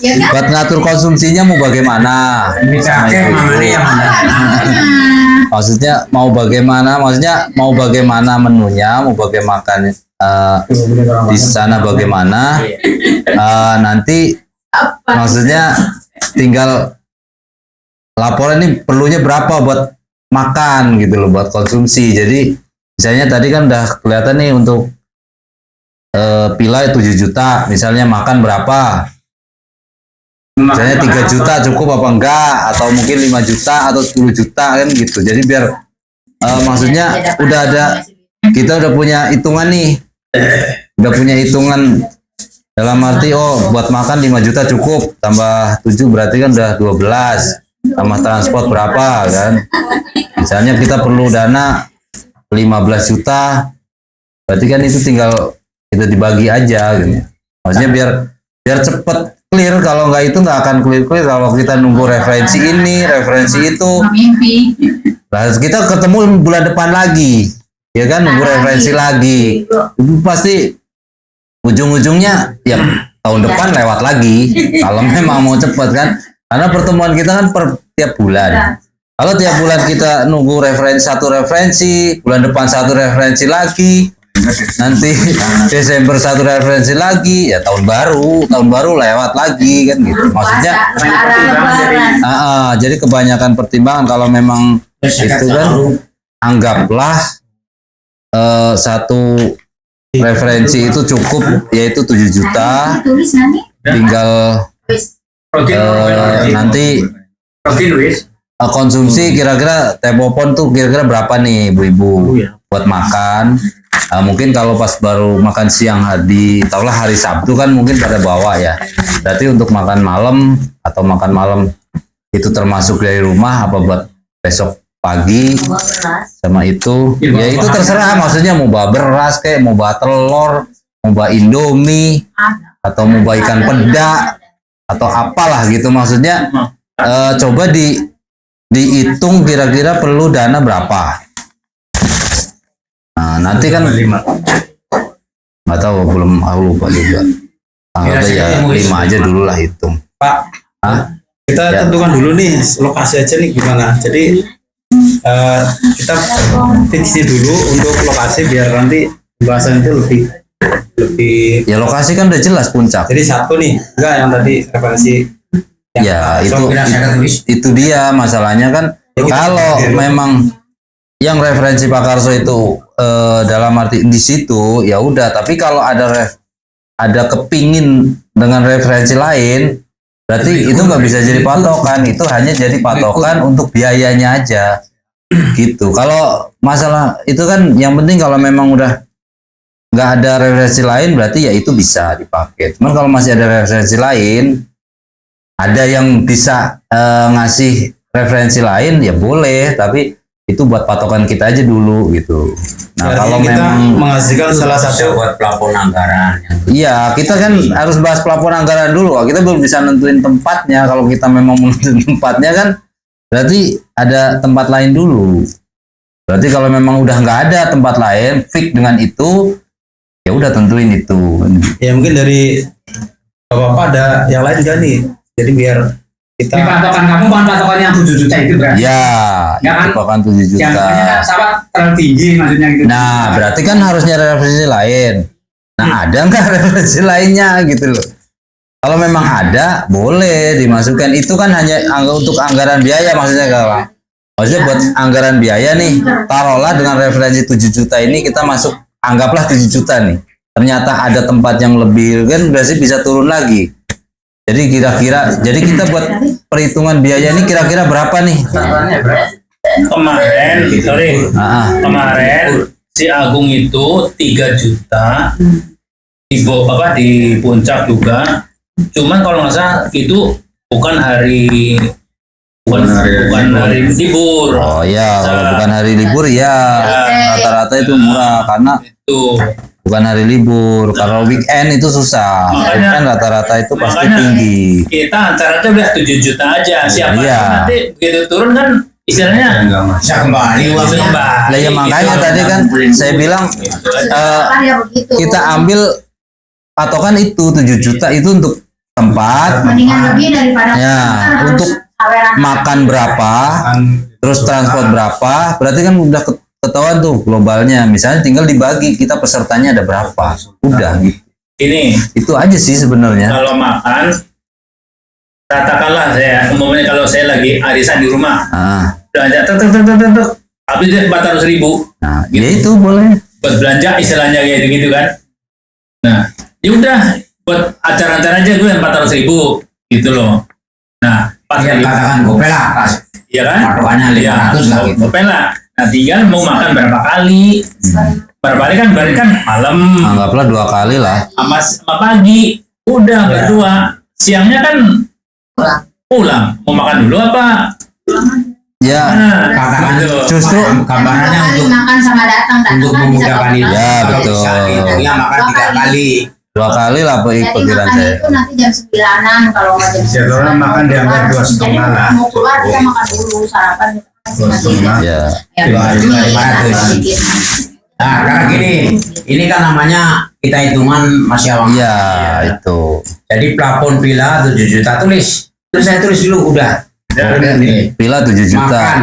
buat ngatur konsumsinya mau bagaimana. Maksudnya mau bagaimana menunya, mau bagaimana di sana bagaimana. Nanti maksudnya tinggal laporan ini perlunya berapa buat makan gitu loh, buat konsumsi. Jadi misalnya tadi kan udah kelihatan nih untuk pila 7 juta, misalnya makan berapa, misalnya 3 juta cukup apa enggak, atau mungkin 5 juta atau 10 juta kan gitu. Jadi biar maksudnya udah ada, kita udah punya hitungan nih, dalam arti buat makan 5 juta cukup, tambah 7 berarti kan udah 12, tambah transport berapa kan. Misalnya kita perlu dana 15 juta, berarti kan itu tinggal kita dibagi aja gitu. Maksudnya biar cepet clear. Kalau nggak itu nggak akan clear kalau kita nunggu referensi ini, referensi itu. Nah, kita ketemu bulan depan lagi. Ya kan nunggu referensi lagi. Itu pasti ujung-ujungnya ya tahun depan lewat lagi. Kalau memang mau cepet kan. Karena pertemuan kita kan per tiap bulan. Kalau tiap bulan kita nunggu satu referensi, bulan depan satu referensi lagi, nanti Desember satu referensi lagi, ya tahun baru lewat lagi kan gitu. Maksudnya, jadi kebanyakan pertimbangan kalau memang itu kan anggaplah satu referensi itu cukup, yaitu 7 juta, tinggal nanti konsumsi kira-kira Tepopon tuh kira-kira berapa nih ibu-ibu buat makan. Mungkin kalau pas baru makan siang tahulah hari Sabtu kan mungkin pada bawa ya. Berarti untuk makan malam atau makan malam itu termasuk dari rumah apa buat besok pagi sama itu. Ya itu terserah, maksudnya mau bawa beras kayak mau bawa telur, mau bawa Indomie atau mau bawa ikan peda atau apalah gitu, maksudnya coba dihitung kira-kira perlu dana berapa. Nah, nanti kan nggak tahu, belum aku lupa juga. Ya 5 aja dulu lah hitung. Pak, kita tentukan dulu nih lokasi aja nih gimana. Jadi kita fiksi dulu untuk lokasi biar nanti pembahasan itu lebih ya lokasi kan udah jelas Puncak. Jadi satu nih, enggak yang tadi referensi. Ya itu dia masalahnya kan. Kalau memang yang referensi Pak Karso itu dalam arti di situ ya udah, tapi kalau ada kepingin dengan referensi lain, berarti itu nggak bisa jadi patokan, itu hanya jadi patokan untuk biayanya aja gitu. Kalau masalah itu kan yang penting kalau memang udah nggak ada referensi lain berarti ya itu bisa dipakai. Cuman kalau masih ada referensi lain, ada yang bisa ngasih referensi lain ya boleh, tapi itu buat patokan kita aja dulu gitu. Nah, berarti kalau kita memang menghasilkan salah satu buat plafon anggaran. iya, kita kan harus bahas plafon anggaran dulu. Kita belum bisa nentuin tempatnya. Kalau kita memang menentuin tempatnya kan berarti ada tempat lain dulu. Berarti kalau memang udah nggak ada tempat lain, fix dengan itu, ya udah tentuin itu. ya mungkin dari Bapak ada yang lain kan nih. Jadi biar kita Ini patokan kamu bukan patokan yang 7 juta itu berarti. Ya, Ya kan? itu kan 7 juta. Yang kan sama terlalu tinggi maksudnya gitu. Nah, berarti kan harus nyari referensi lain. Nah, ada nggak referensi lainnya gitu loh. Kalau memang ada, boleh dimasukkan. Itu kan hanya untuk anggaran biaya maksudnya kawan. Maksudnya buat anggaran biaya nih, taruhlah dengan referensi 7 juta ini kita masuk, anggaplah 7 juta nih. Ternyata ada tempat yang lebih kan berarti bisa turun lagi. Jadi kira-kira, jadi kita buat perhitungan biaya ini kira-kira berapa nih? Kemarin si Agung itu 3 juta di Puncak juga. Cuman kalau nggak salah itu bukan hari libur. Oh ya, kalau bukan hari libur ya rata-rata itu murah karena Itu bukan hari libur. Kalau weekend itu susah. Makanya- Weekend rata-rata itu pasti makanya tinggi. kita antara udah 7 juta aja. Siapa Iya. tahu nanti begitu turun kan istilahnya Bisa kembali uangnya. kembali. Lah ya makanya Gitu. tadi kan saya bilang kita ambil patokan itu 7 juta itu untuk tempat, mendingan lebih daripada ya, untuk makan berapa, terus transport berapa, berarti kan udah ketahuan tuh globalnya. Misalnya tinggal dibagi kita pesertanya ada berapa, udah gitu. Ini Itu aja sih sebenarnya. kalau makan, katakanlah umumnya kalau saya lagi arisan di rumah, Nah, belanja habis deh 400.000 nah ya itu boleh. buat belanja istilahnya kayak gitu kan. Nah, ya udah buat acara-acara aja gue 400.000 gitu loh. Nah, pas Ya lagi- katakan gope lah. iya kan? Patokannya 500 lah gitu. Gope lah. Nah, tinggal mau makan berapa kali? Berapa kali kan? Berarti kan malam Anggaplah 2 kali lah. sama pagi. Udah berdua. Siangnya kan pulang. Mau makan dulu apa? Ya, Katakan gitu. justru gambarannya untuk makan sama datang untuk kan bisa memudahkan kopi. itu. Ya, Kalau betul. misalnya dia makan 3 kali. 2 kali lah Jadi pikiran makan saya. itu nanti jam 9-an kalau nggak jam Ya, kalau 9. makan dianggap 2,5 lah. Mau keluar kita makan dulu sarapan. Ya. Ya, Dua, ini 500. sedikit. Nah, karena gini, ini kan namanya kita hitungan masih awal. Iya, itu. Jadi plafon villa 7 juta tulis. Terus saya tulis dulu udah. Oke. Villa 7 juta. Makan.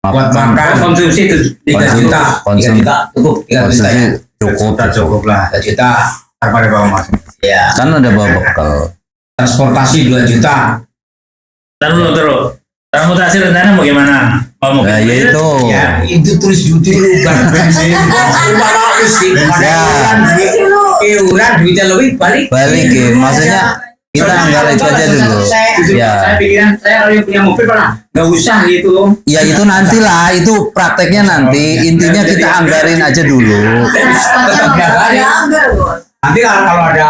Buat makan. Konsumsi itu 3 juta. 3 juta cukup. 3 juta ya. Cukup lah. 3 juta. Apa bawa mas? Ya. Kan ada bawa bekal. Transportasi 2 juta. Terus. Transportasi rencana mau gimana? Mau Nah, ya itu. Ya, itu tulis dulu kan bensin. Iuran duitnya lebih Balikin, maksudnya kita anggaran itu aja dulu. Ya. Saya pikiran saya kalau yang punya mobil malah nggak usah gitu. Ya itu nantilah, itu prakteknya nanti. Intinya kita anggarin aja dulu. Tetap nanti kalau ada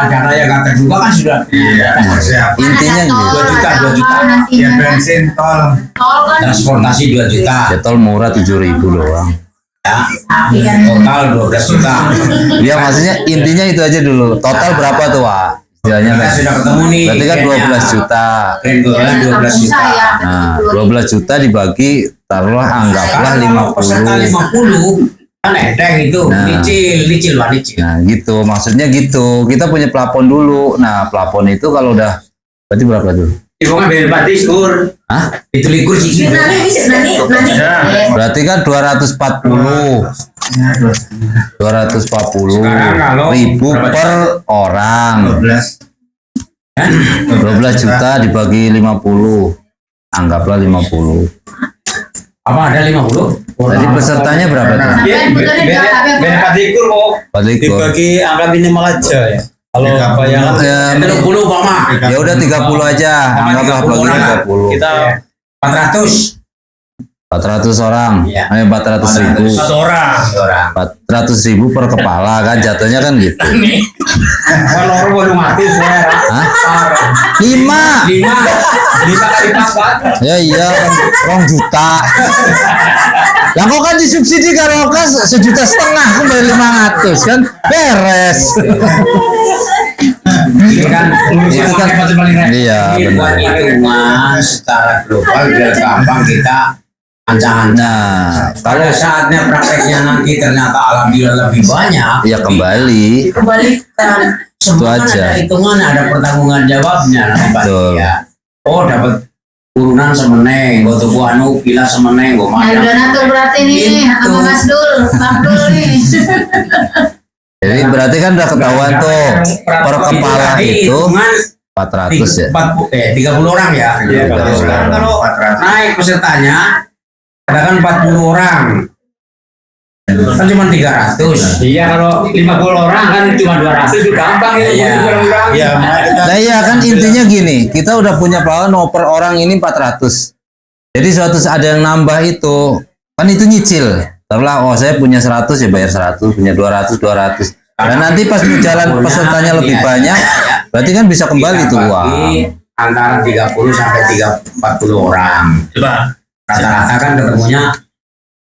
dana yang nggak terduga kan sudah. Intinya gitu. 2 juta. Ya bensin, tol. Tol kan Transportasi 2 juta. Ya tol murah 7.000 doang. Ya. Total 12 juta. Ya maksudnya intinya itu aja dulu. Total berapa tuh, Wak? Istilahnya Kita kan. sudah ketemu nih. Berarti kan 12 juta. Keren 12 juta. Nah, 12 juta dibagi taruhlah anggaplah Peserta 50. 50 kan enteng itu. Nah. Licil. Nah, gitu. Maksudnya gitu. Kita punya plafon dulu. Nah, plafon itu kalau udah berarti berapa tuh? Ibu kan biar pati skur. Hah? Itu likur sih. Berarti kan 240. 240 Sekarang kalau ribu per orang. 12 juta dibagi 50. Anggaplah 50. Apa ada 50? Jadi pesertanya berapa tuh? Biar pati skur kok. Balik Dibagi angka minimal aja ya. Kalau bayangan ya, 30 Mama. ya udah 30 aja. Anggaplah bagi 30. kita 400. 400 orang. Iya. 400 ribu. 1 orang. 400 ribu per kepala kan jatuhnya kan gitu. Kalau orang baru mati saya. Hah? 5. 5 kali pas. Ya iya kan 2 juta. Lah kok kan disubsidi kalau kas 1,5 juta kembali 500 kan beres. Ini kan Itu kan iya ini buat benar. hitungan secara global biar gampang kita ancang-ancang. Nah, Pada saatnya prakteknya nanti ternyata alhamdulillah lebih banyak. ya kembali. Kembalikan. Semua kan aja. ada hitungan, ada pertanggungan jawabnya nanti Betul. ya. Oh dapat urunan semeneng, gue tuku anu pila semeneng, gue Nah, makan. udah natur berarti nih Gitu. sama Mas Dul, Abdul nih. Jadi berarti kan udah ketahuan tuh per kepala tadi itu hitungan 400 ya. 30 orang ya. Iya, Kalau 30 sekarang orang. kalau naik pesertanya katakan 40 orang. Kan cuma 300. Iya kalau 50 orang kan cuma 200 itu gampang itu. Iya. ya Nah iya kan intinya gini, kita udah punya plafon mau per orang ini 400. Jadi suatu ada yang nambah itu, kan itu nyicil. Taruhlah, oh saya punya 100 ya bayar 100, punya 200, 200. Dan nanti pas berjalan pesertanya lebih banyak, berarti kan bisa kembali tuh uang. Antara 30 sampai 40 orang. Coba. Rata-rata kan ketemunya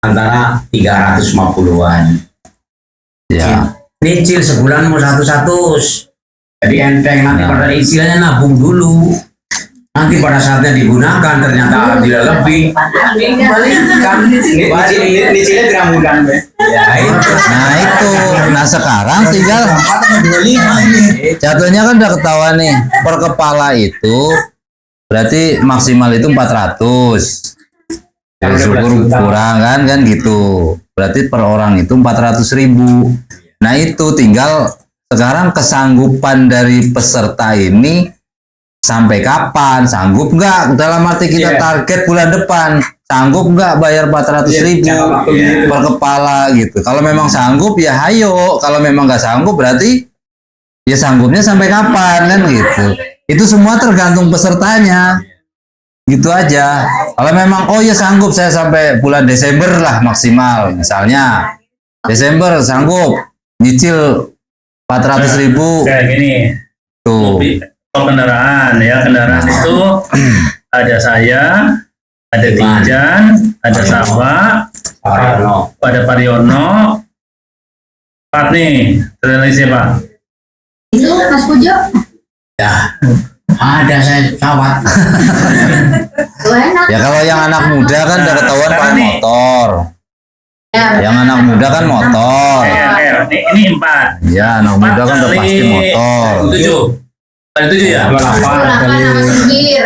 antara 350-an. Ya, Nyicil sebulan mau 100. Jadi enteng nanti pada istilahnya nabung dulu. Nanti pada saatnya digunakan ternyata tidak lebih. Kembalikan. nyicilnya 3 bulan be. Ya itu. nah itu. Nah sekarang tinggal jatuhnya kan udah ketahuan nih per kepala itu berarti maksimal itu 400. Ya, syukur kurang kan gitu. Berarti per orang itu 400.000. Nah itu tinggal sekarang kesanggupan dari peserta ini sampai kapan? Sanggup nggak? Dalam arti kita target bulan depan, sanggup nggak bayar 400.000 per kepala gitu. Kalau memang sanggup ya hayo. Kalau memang nggak sanggup berarti ya sanggupnya sampai kapan kan gitu. Itu semua tergantung pesertanya. Gitu aja. Kalau memang oh ya sanggup saya sampai bulan Desember lah maksimal. Misalnya Desember sanggup nyicil 400.000 Kayak gini. tuh. Oh, kendaraan ya, kendaraan itu ada saya, ada Tijan, ada Saba, Pariono. ada Pariono, Pak nih, terus lagi siapa? Itu Mas Pujo, Ya. Ada saya cawat. tuh enak. Ya kalau yang anak muda kan udah ketahuan pakai sekarang nih. motor. Ya. Yang anak muda kan motor. Ini 4. Ya, anak muda kan udah pasti motor. 7. Kali 7 ya? 8 sama supir.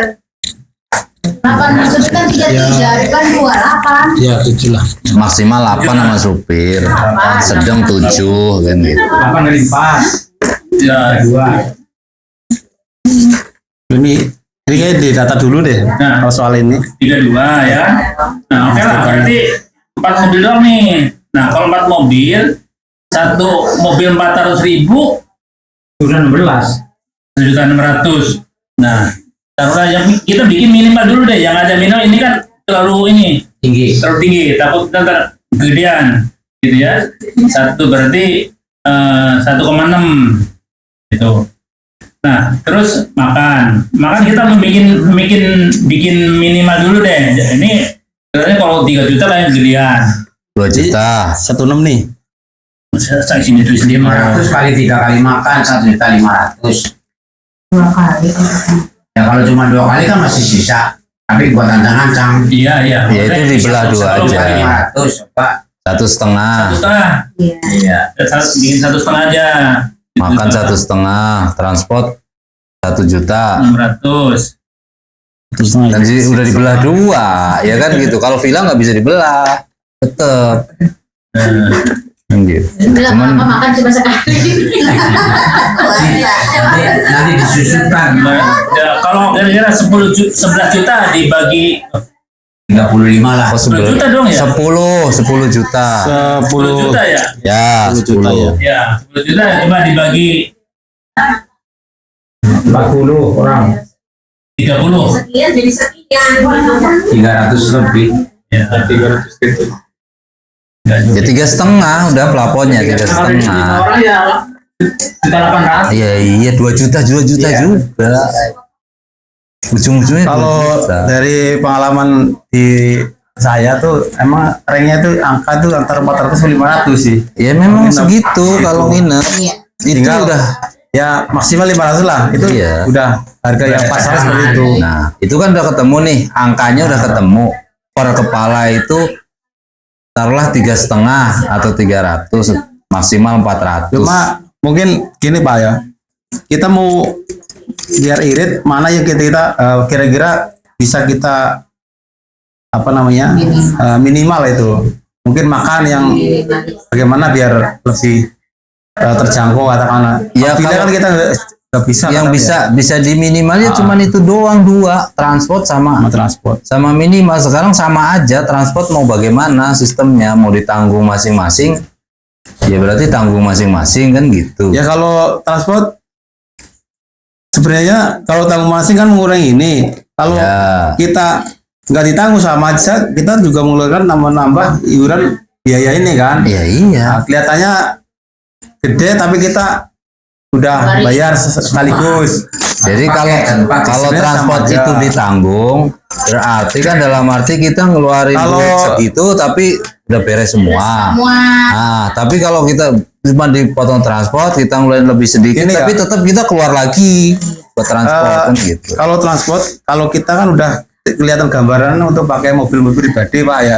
8 maksudnya kan 33, kan 28. Ya 7 lah. Maksimal 8 sama supir. Sedang 7 kan gitu. 8 kali 4. Ya. 2. Ini kayak di data dulu deh. Nah. Kalau soal ini. 32 ya. Nah, oke lah, berarti 4 mobil doang nih. Nah, kalau 4 mobil, satu mobil 400.000, Udah 16. 1.600.000. Nah, taruhlah yang kita bikin minimal dulu deh. Yang ada minimal ini kan terlalu terlalu tinggi. Takut ntar kegedean, gitu ya. Satu berarti 1,6 gitu. Nah, terus makan kita bikin minimal dulu deh. Ini sebenarnya kalau 3 juta lah yang gedean. 2 juta. 16 nih. Saya sini tulis 500 kali 3 kali makan 1.500.000. 2 kali. Ya kalau cuma 2 kali kan masih sisa. Tapi buat ancang-ancang. Iya. Ya itu dibelah 2 aja. 500 Pak. 1,5. 1,5. Iya. Iya. Bikin 1,5 aja. Makan 1,5. Transport 1 juta. 600. Dan udah dibelah 2, ya kan gitu. Kalau villa nggak bisa dibelah, tetep. Gitu. Bilang apa makan cuma sekali. Nanti disusutkan. Ya, kalau kira-kira 11 juta dibagi 35 lah. Oh, 10 juta dong ya? 10 juta. 10 juta ya? Ya, 10 juta ya. 10. Ya, 10 juta coba dibagi 40 orang. 30. Sekian jadi sekian. 300 lebih. Ya, 300 gitu. Ya 3,5 udah plafonnya 3,5. Orang ya 1.800. Iya 2 juta juga. Ujung-ujungnya Kalau 2 juta. dari pengalaman di saya tuh emang ranknya tuh angka tuh antara 400 ke 500 sih. Ya memang segitu kalau nginep. Iya. Itu Tinggal udah. Ya maksimal 500 lah. Itu Iya. udah harga yang pasar seperti itu. Nah, itu kan udah ketemu nih, angkanya udah ketemu. Per kepala itu taruhlah 3,5 atau 300, maksimal 400. Cuma mungkin gini Pak ya. Kita mau biar irit mana yang kita kira-kira bisa kita apa namanya minimal itu. Mungkin makan yang bagaimana biar lebih terjangkau katakanlah. Ya, Bila kalau kan kita nggak bisa. yang bisa di minimalnya cuman itu doang 2, transport sama sama transport. minimal. Sekarang sama aja, transport mau bagaimana sistemnya, mau ditanggung masing-masing. Ya berarti tanggung masing-masing kan gitu. Ya kalau transport sebenarnya kalau tanggung masing kan mengurangi ini. Kalau Ya. kita nggak ditanggung sama aja, kita juga mengeluarkan nambah iuran biaya ini kan. Ya iya. Nah, kelihatannya gede tapi kita udah bayar sekaligus. Jadi kalau Sebenarnya transport sama aja. itu ditanggung, berarti kan dalam arti kita ngeluarin Kalau- duit segitu tapi udah beres semua. Semua. Nah, tapi kalau kita cuma dipotong transport, kita ngeluarin lebih sedikit, Ini tapi ya. tetap kita keluar lagi buat transport kan gitu. Kalau transport, kalau kita kan udah kelihatan gambaran untuk pakai mobil-mobil pribadi Pak ya.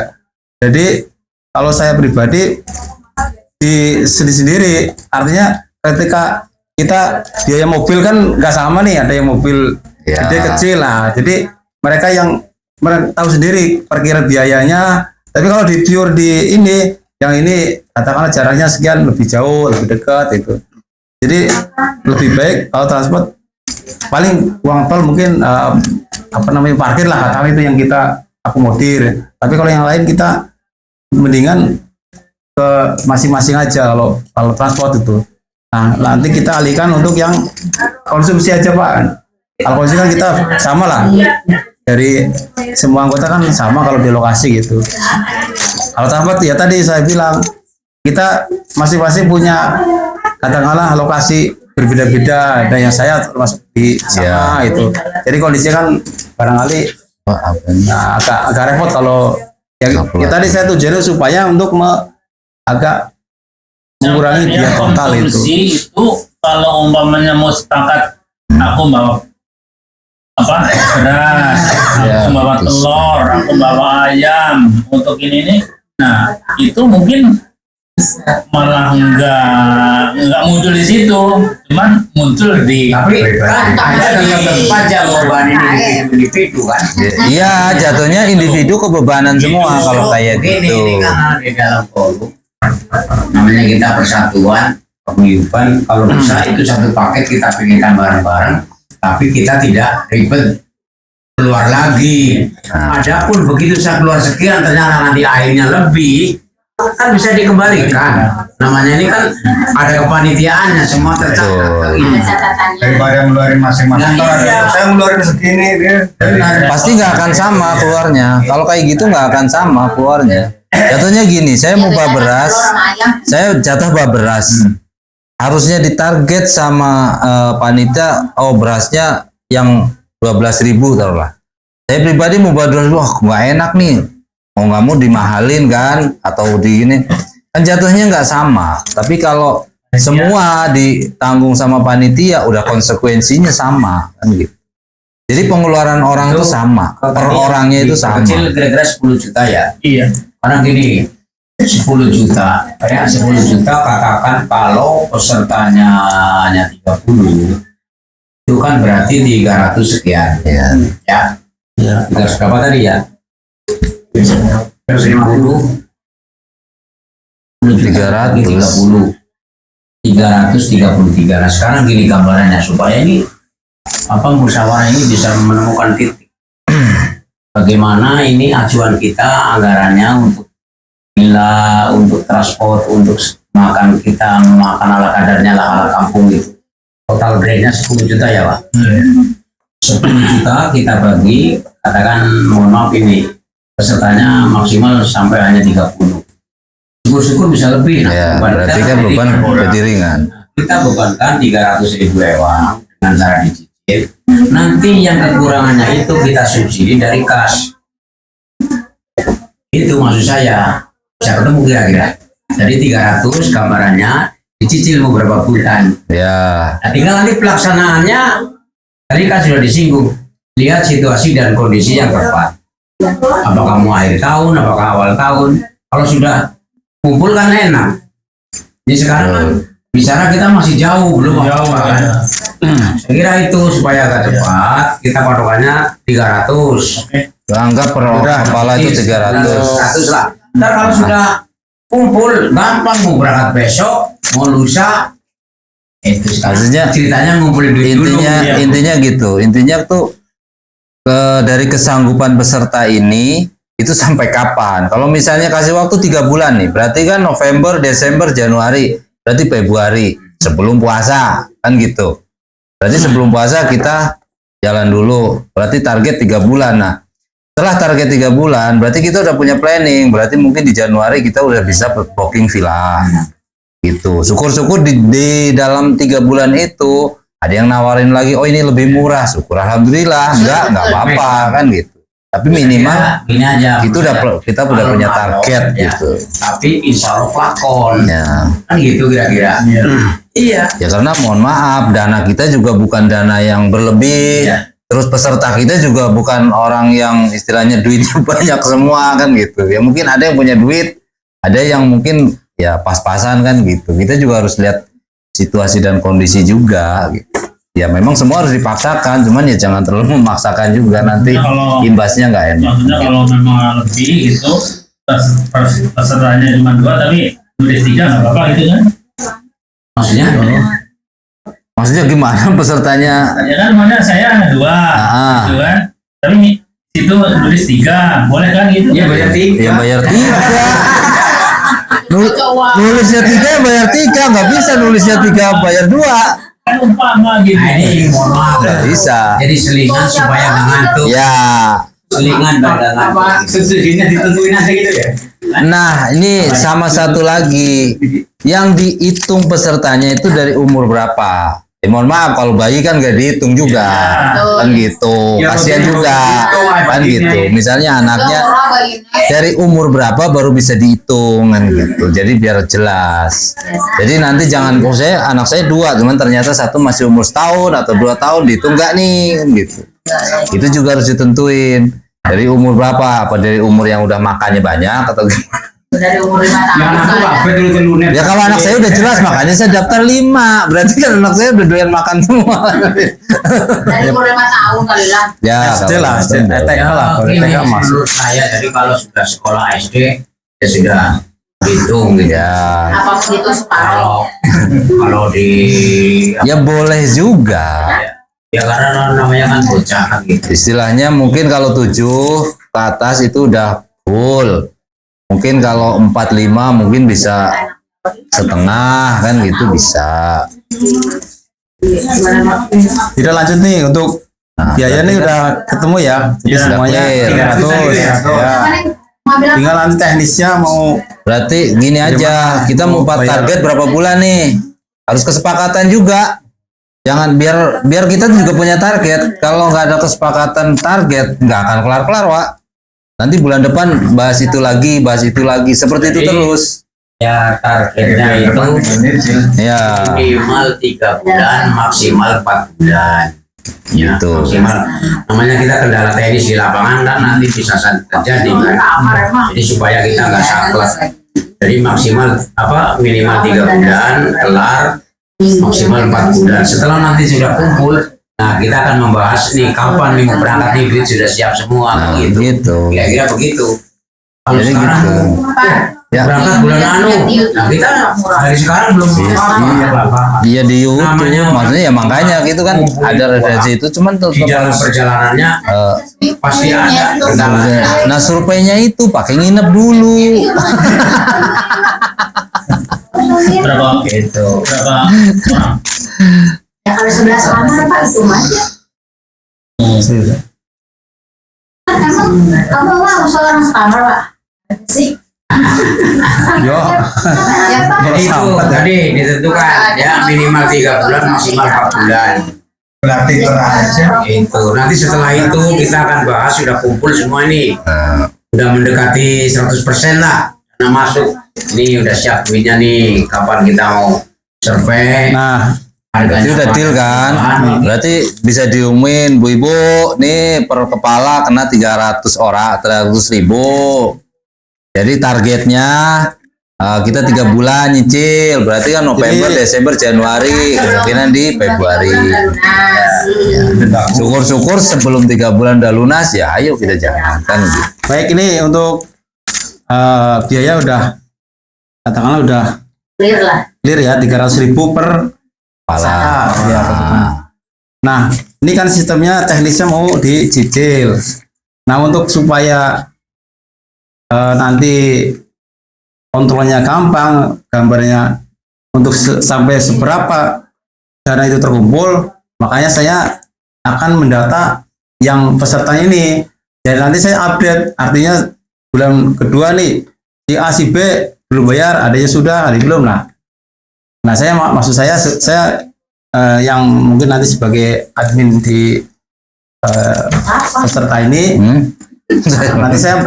Jadi kalau saya pribadi di sendiri, artinya ketika kita biaya mobil kan nggak sama nih, ada yang mobil Ya. gede kecil lah. Jadi mereka yang tahu sendiri perkiraan biayanya. Tapi kalau di pure di ini, yang ini katakanlah jaraknya sekian, lebih jauh, lebih dekat itu. Jadi lebih baik kalau transport paling uang tol mungkin apa namanya parkir lah katakan itu yang kita akomodir. Tapi kalau yang lain kita mendingan ke masing-masing aja kalau transport itu. Nah, nanti kita alihkan untuk yang konsumsi aja Pak. Kalau konsumsi kan kita sama lah. Dari semua anggota kan sama kalau di lokasi gitu. Kalau transport ya tadi saya bilang kita masing-masing punya katakanlah lokasi berbeda-beda. Ada yang saya termasuk di sana itu. Jadi kondisinya kan barangkali Wah, apa ini? agak repot kalau ya tadi saya tujuannya supaya untuk agak mengurangi biaya total itu. konsumsi itu kalau umpamanya mau sepakat aku bawa beras, Ya, aku bawa betul. telur, aku bawa ayam untuk ini nih Nah, itu mungkin malah nggak muncul di situ, cuman muncul di Tapi kan ada yang terpajang beban individu kan. Iya, jatuhnya individu kebebanan semua kalau kayak Ini gitu. kan di dalam forum namanya kita persatuan paguyuban, kalau bisa itu satu paket kita pengenkan bareng-bareng, tapi kita tidak ribet keluar lagi. Adapun begitu saya keluar sekian ternyata nanti airnya lebih, kan bisa dikembalikan. Namanya ini kan ada kepanitiaannya, semua tercatat. Ada catatannya. Daripada ngeluarin masing-masing. Nah, iya. Saya ngeluarin segini dia. Pasti nggak akan sama keluarnya. Kalau kayak gitu nggak akan sama keluarnya. Jatuhnya gini, saya mau bawa beras, saya jatah bawa beras. Harusnya ditarget sama panitia, oh berasnya yang 12.000 taruhlah. Saya pribadi mau bawa 12.000, wah nggak enak nih. Mau nggak mau dimahalin kan, atau di ini. Kan jatuhnya nggak sama. Tapi kalau semua ditanggung sama panitia, udah konsekuensinya sama kan gitu. Jadi pengeluaran orang itu sama, per orangnya itu sama. Kecil kira-kira 10 juta ya. iya. Karena gini, 10 juta, ya 10 juta katakan kalau pesertanya hanya 30, itu kan berarti 300 sekian. Ya. Ya. 300 berapa tadi ya? 50. 300. 333. Nah sekarang gini gambarannya supaya ini musyawarah ini bisa menemukan titik. Bagaimana ini acuan kita anggarannya untuk villa, untuk transport, untuk makan kita makan ala kadarnya lah ala kampung itu. Total grade-nya 10 juta ya Pak. 10 juta kita bagi, katakan mohon maaf ini pesertanya maksimal sampai hanya 30. Syukur-syukur bisa lebih. Ya, berarti kan beban jadi ringan. Kita bebankan 300.000 ewang dengan cara dicicil. Nanti yang kekurangannya itu kita subsidi dari kas. Itu maksud saya. Bisa ketemu kira-kira. Jadi 300 gambarannya dicicil beberapa bulan. Ya, Nah, tinggal nanti pelaksanaannya tadi kan sudah disinggung. Lihat situasi dan kondisi yang tepat. Apakah mau akhir tahun, apakah awal tahun. Kalau sudah kumpul kan enak. Jadi sekarang kan bicara kita masih jauh, belum apa-apa kan. Saya kira itu supaya agak cepat, kita patokannya 300. anggap per kepala itu 300. 100 lah. Ntar kalau sudah kumpul, gampang mau berangkat besok, mau lusa. Itu Maksudnya, ceritanya ngumpulin duit dulu. Intinya gitu. Intinya tuh dari kesanggupan peserta ini itu sampai kapan? Kalau misalnya kasih waktu 3 bulan nih, berarti kan November, Desember, Januari, berarti Februari sebelum puasa kan gitu. Berarti sebelum puasa kita jalan dulu. Berarti target 3 bulan. Nah, setelah target 3 bulan, berarti kita udah punya planning. Berarti mungkin di Januari kita udah bisa booking villa. Gitu. Syukur-syukur di dalam 3 bulan itu ada yang nawarin lagi, oh ini lebih murah. Syukur alhamdulillah, enggak apa-apa kan gitu. Tapi minimal ini aja. itu kita udah punya target ya. gitu. Tapi insya Allah lakon. Ya. Kan gitu kira-kira. Iya. Ya karena mohon maaf, dana kita juga bukan dana yang berlebih. Iya. Terus peserta kita juga bukan orang yang istilahnya duitnya banyak semua kan gitu. Ya mungkin ada yang punya duit, ada yang mungkin ya pas-pasan kan gitu. Kita juga harus lihat situasi dan kondisi juga gitu. Ya memang semua harus dipaksakan, cuman ya jangan terlalu memaksakan juga, nanti Kalau- imbasnya nggak enak. Maksudnya kalau memang lebih gitu, pesertanya cuma 2 tapi tulis 3 nggak apa-apa gitu kan? Maksudnya? Maksudnya gimana pesertanya? Ya kan mana saya ada 2 Ah. gitu kan? Tapi situ tulis 3, boleh kan gitu? Iya bayar Ya bayar 3. Nulisnya 3 ya bayar 3, nggak bisa nulisnya 3 bayar 2. Kan umpama gitu. Nah, ini mohon maaf. Nggak bisa. Jadi selingan supaya nggak ngantuk. Ya. Selingan biar nggak ngantuk. Subsidinya ditentuin aja gitu ya. Nah, ini sama satu lagi. Yang dihitung pesertanya itu dari umur berapa? Mohon maaf kalau bayi kan nggak dihitung juga. Kan gitu. Ya, Kasihan betul. juga. Kan gitu. Misalnya anaknya dari umur berapa baru bisa dihitung kan gitu. Jadi biar jelas. Jadi nanti jangan, oh saya anak saya 2, cuman ternyata satu masih umur setahun atau 2 tahun dihitung nggak nih kan gitu. Itu juga harus ditentuin. Dari umur berapa? Apa dari umur yang udah makannya banyak atau gimana? Dari umur 5 tahun. Yang aku kafe dulu telunet. Ya kalau anak saya udah jelas, makanya saya daftar 5. Berarti kan anak saya udah doyan makan semua. Dari umur 5 tahun kali lah. Ya, SD lah, SD, kalau- TK lah, kalau Ini TK masuk. menurut saya, jadi kalau sudah sekolah SD ya sudah hitung gitu. Ya, Apa begitu separuh? Kalau di ya boleh juga. ya karena namanya kan bocah kan gitu. Istilahnya mungkin kalau 7 ke atas itu udah full. Mungkin kalau 4-5 mungkin bisa setengah kan gitu bisa. Tidak lanjut nih untuk Nah, biaya nih udah ketemu ya. Jadi Ya, semuanya clear. 300. Ya. Tinggal nanti teknisnya mau berarti gini aja, kita mau target berapa bulan nih? Harus kesepakatan juga. Jangan biar kita juga punya target. Kalau nggak ada kesepakatan target, nggak akan kelar-kelar, Wak. Nanti bulan depan bahas itu lagi, seperti itu Jadi, terus. Ya targetnya itu Ya, minimal 3 bulan, maksimal 4 bulan. Ya, Gitu. maksimal. Namanya kita kendala teknis di lapangan kan nanti bisa terjadi kan. Jadi supaya kita nggak saklek. Jadi maksimal minimal 3 bulan kelar, maksimal 4 bulan. Setelah nanti sudah kumpul, nah kita akan membahas nih kapan nih mau berangkat nih, duit sudah siap semua nah, begitu. gitu. Kira-kira begitu. Kalau Jadi sekarang gitu. Ya, berangkat bulan anu, nah kita dari sekarang belum apa-apa. iya di YouTube, Namanya- maksudnya ya makanya gitu kan ada referensi itu, cuman Di tetap dalam harus perjalanannya pasti ada kendala. nah surveinya itu pakai nginep dulu. Berapa? Gitu. Berapa? Ya kalau 11 kamar Pak itu aja. Emang kamu mau seorang sekamar Pak? Sih. yo Ya Pak. Jadi itu tadi ditentukan ya minimal 3 bulan, maksimal 4 bulan. berarti aja. Itu nanti setelah itu kita akan bahas sudah kumpul semua ini, udah mendekati 100% lah. Nah masuk, ini udah siap duitnya nih. Kapan kita mau survei? Nah, Berarti udah deal kan? Berarti bisa diumumin, Bu Ibu, nih per kepala kena 300.000. Jadi targetnya kita 3 bulan nyicil, berarti kan November, Jadi- Desember, Januari, kemungkinan di Februari. Syukur-syukur sebelum 3 bulan udah lunas ya, ayo kita jalankan. Gitu. baik ini untuk biaya udah katakanlah udah Clear lah. clear ya 300.000 per Kepala. ya. Nah, ini kan sistemnya teknisnya mau dicicil. Nah, untuk supaya nanti kontrolnya gampang, gambarnya untuk sampai seberapa dana itu terkumpul, makanya saya akan mendata yang pesertanya ini. Jadi nanti saya update, artinya bulan kedua nih si A si B belum bayar, adanya sudah, ada yang belum. Nah, maksud saya yang mungkin nanti sebagai admin di peserta ini, nanti saya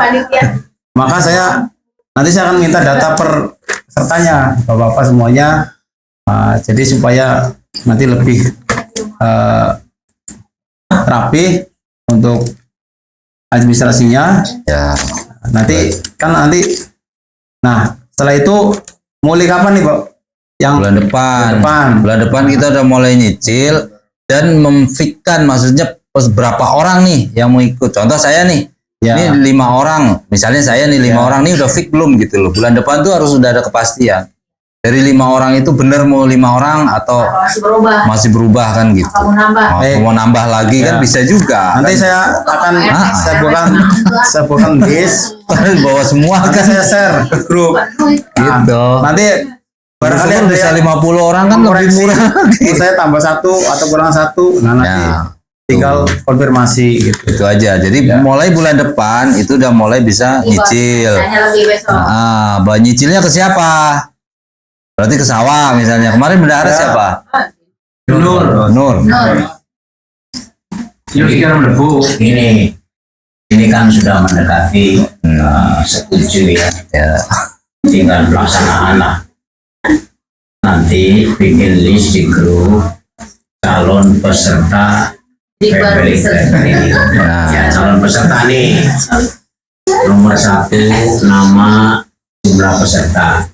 nanti saya akan minta data per pesertanya, bapak-bapak semuanya, jadi supaya nanti lebih rapi untuk administrasinya. Ya, Nanti nah setelah itu mulai kapan nih Pak? Yang bulan depan kita udah mulai nyicil dan memfikkan, maksudnya berapa orang nih yang mau ikut. Contoh saya nih, ya, ini 5 orang, misalnya saya nih 5 orang nih udah fix belum gitu loh. Bulan depan tuh harus sudah ada kepastian. Dari 5 orang itu bener mau 5 orang atau Masih berubah. masih berubah kan gitu. Apa mau nambah? Mau nambah lagi kan Ya. bisa juga. nanti kan? saya akan saya bukan list, Bawa semua nanti kan saya share ke grup. gitu. Nanti barangkali Barangkali ada bisa yang 50 orang kan lebih koreksi, murah. mau saya tambah 1 atau kurang 1, nah nanti Ya, tinggal konfirmasi gitu. itu aja. Jadi mulai bulan depan itu udah mulai bisa nyicil. Tanya lagi besok. Nyicilnya ke siapa? Berarti ke sawah misalnya. Kemarin bendahara Ya. siapa? Nur. Nur. Jadi kan debu. Ini kan sudah mendekati setuju ya. Ya. Tinggal pelaksanaan lah. Nanti bikin list di grup calon peserta Jadi baru PPLI. bisa. Ya calon peserta nih nomor 1 nama, jumlah peserta.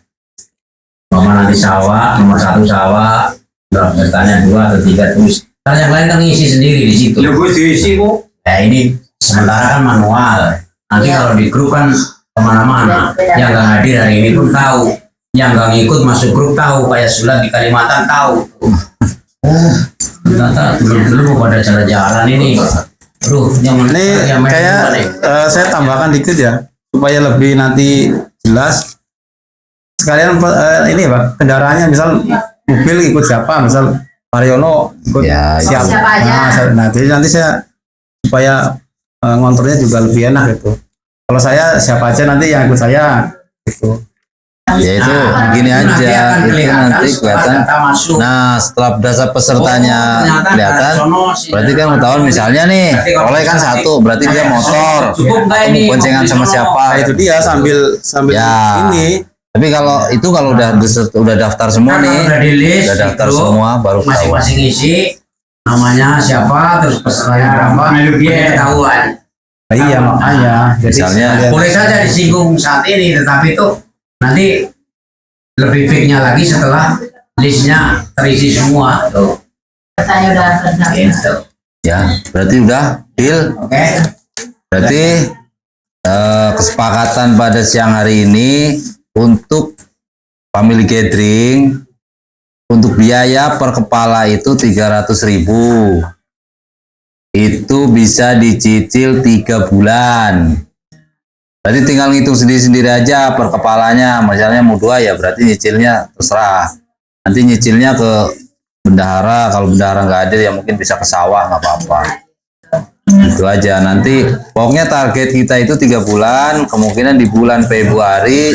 Nomor nanti sawah, nomor 1 sawah, jumlah pesertanya 2 atau 3 terus. Kalau yang lain kan ngisi sendiri di situ. Ya gue diisi kok. Nah ini sementara kan manual. Nanti kalau di grup kan kemana-mana. Yang nggak hadir hari ini pun tahu. Yang nggak ngikut masuk grup tahu. Kayak Sulat di Kalimantan tahu. Oh, ternyata dulu pada jalan-jalan ini. Aduh, Ini kayak saya tambahkan dikit ya supaya lebih nanti jelas. Sekalian ini Pak, kendaraannya misal mobil ikut siapa, misal Mariono ikut Ya, siapa. siapa aja. Nah, jadi nanti saya supaya ngontrolnya juga lebih enak gitu. Kalau saya siapa aja nanti yang ikut saya gitu. Ya itu gini aja, itu nanti kelihatan. Nah, setelah data pesertanya kelihatan, berarti kan ketahuan misalnya nih, oleh kan 1, berarti dia motor, boncengan sama siapa? Nah, itu dia sambil Ya. ini. Tapi kalau udah daftar semua nih, udah di list, udah daftar itu, semua, baru ketahuan. masing-masing isi namanya siapa, terus pesertanya berapa, dia ketahuan. Nah, iya makanya. Jadi Misalnya, sekalian- Boleh saja disinggung saat ini, tetapi itu nanti lebih fix-nya lagi setelah listnya terisi semua. Tuh, Saya udah terdaftar. gitu. ya berarti udah deal. Oke. Berarti kesepakatan pada siang hari ini untuk family gathering untuk biaya per kepala itu 300.000. Itu bisa dicicil 3 bulan. Berarti tinggal ngitung sendiri-sendiri aja per kepalanya. Misalnya mau 2 ya berarti nyicilnya terserah. Nanti nyicilnya ke bendahara. Kalau bendahara nggak hadir ya mungkin bisa ke sawah, nggak apa-apa. Itu aja. Nanti pokoknya target kita itu 3 bulan. Kemungkinan di bulan Februari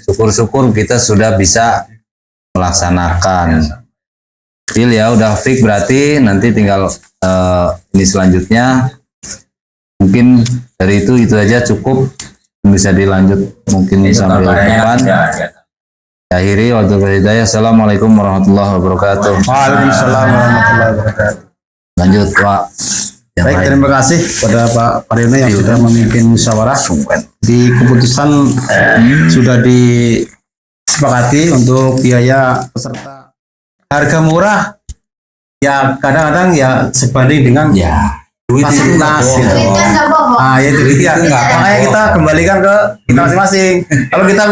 syukur-syukur kita sudah bisa melaksanakan. Deal ya, udah fix berarti nanti tinggal ini selanjutnya. Mungkin dari itu aja cukup, bisa dilanjut mungkin sampai depan. Akhiri waktu hidayah. Assalamualaikum warahmatullahi wabarakatuh. Waalaikumsalam warahmatullahi wabarakatuh. Lanjut Pak. Yang Baik, lain. terima kasih kepada Pak Pariono yang sudah memimpin musyawarah. Di keputusan sudah disepakati untuk biaya peserta harga murah. Ya kadang-kadang ya sebanding dengan fasilitas. Gitu. Duit kan nggak bohong. Ah ya itu dia. Makanya kita kembalikan ke kita masing-masing. Kalau kita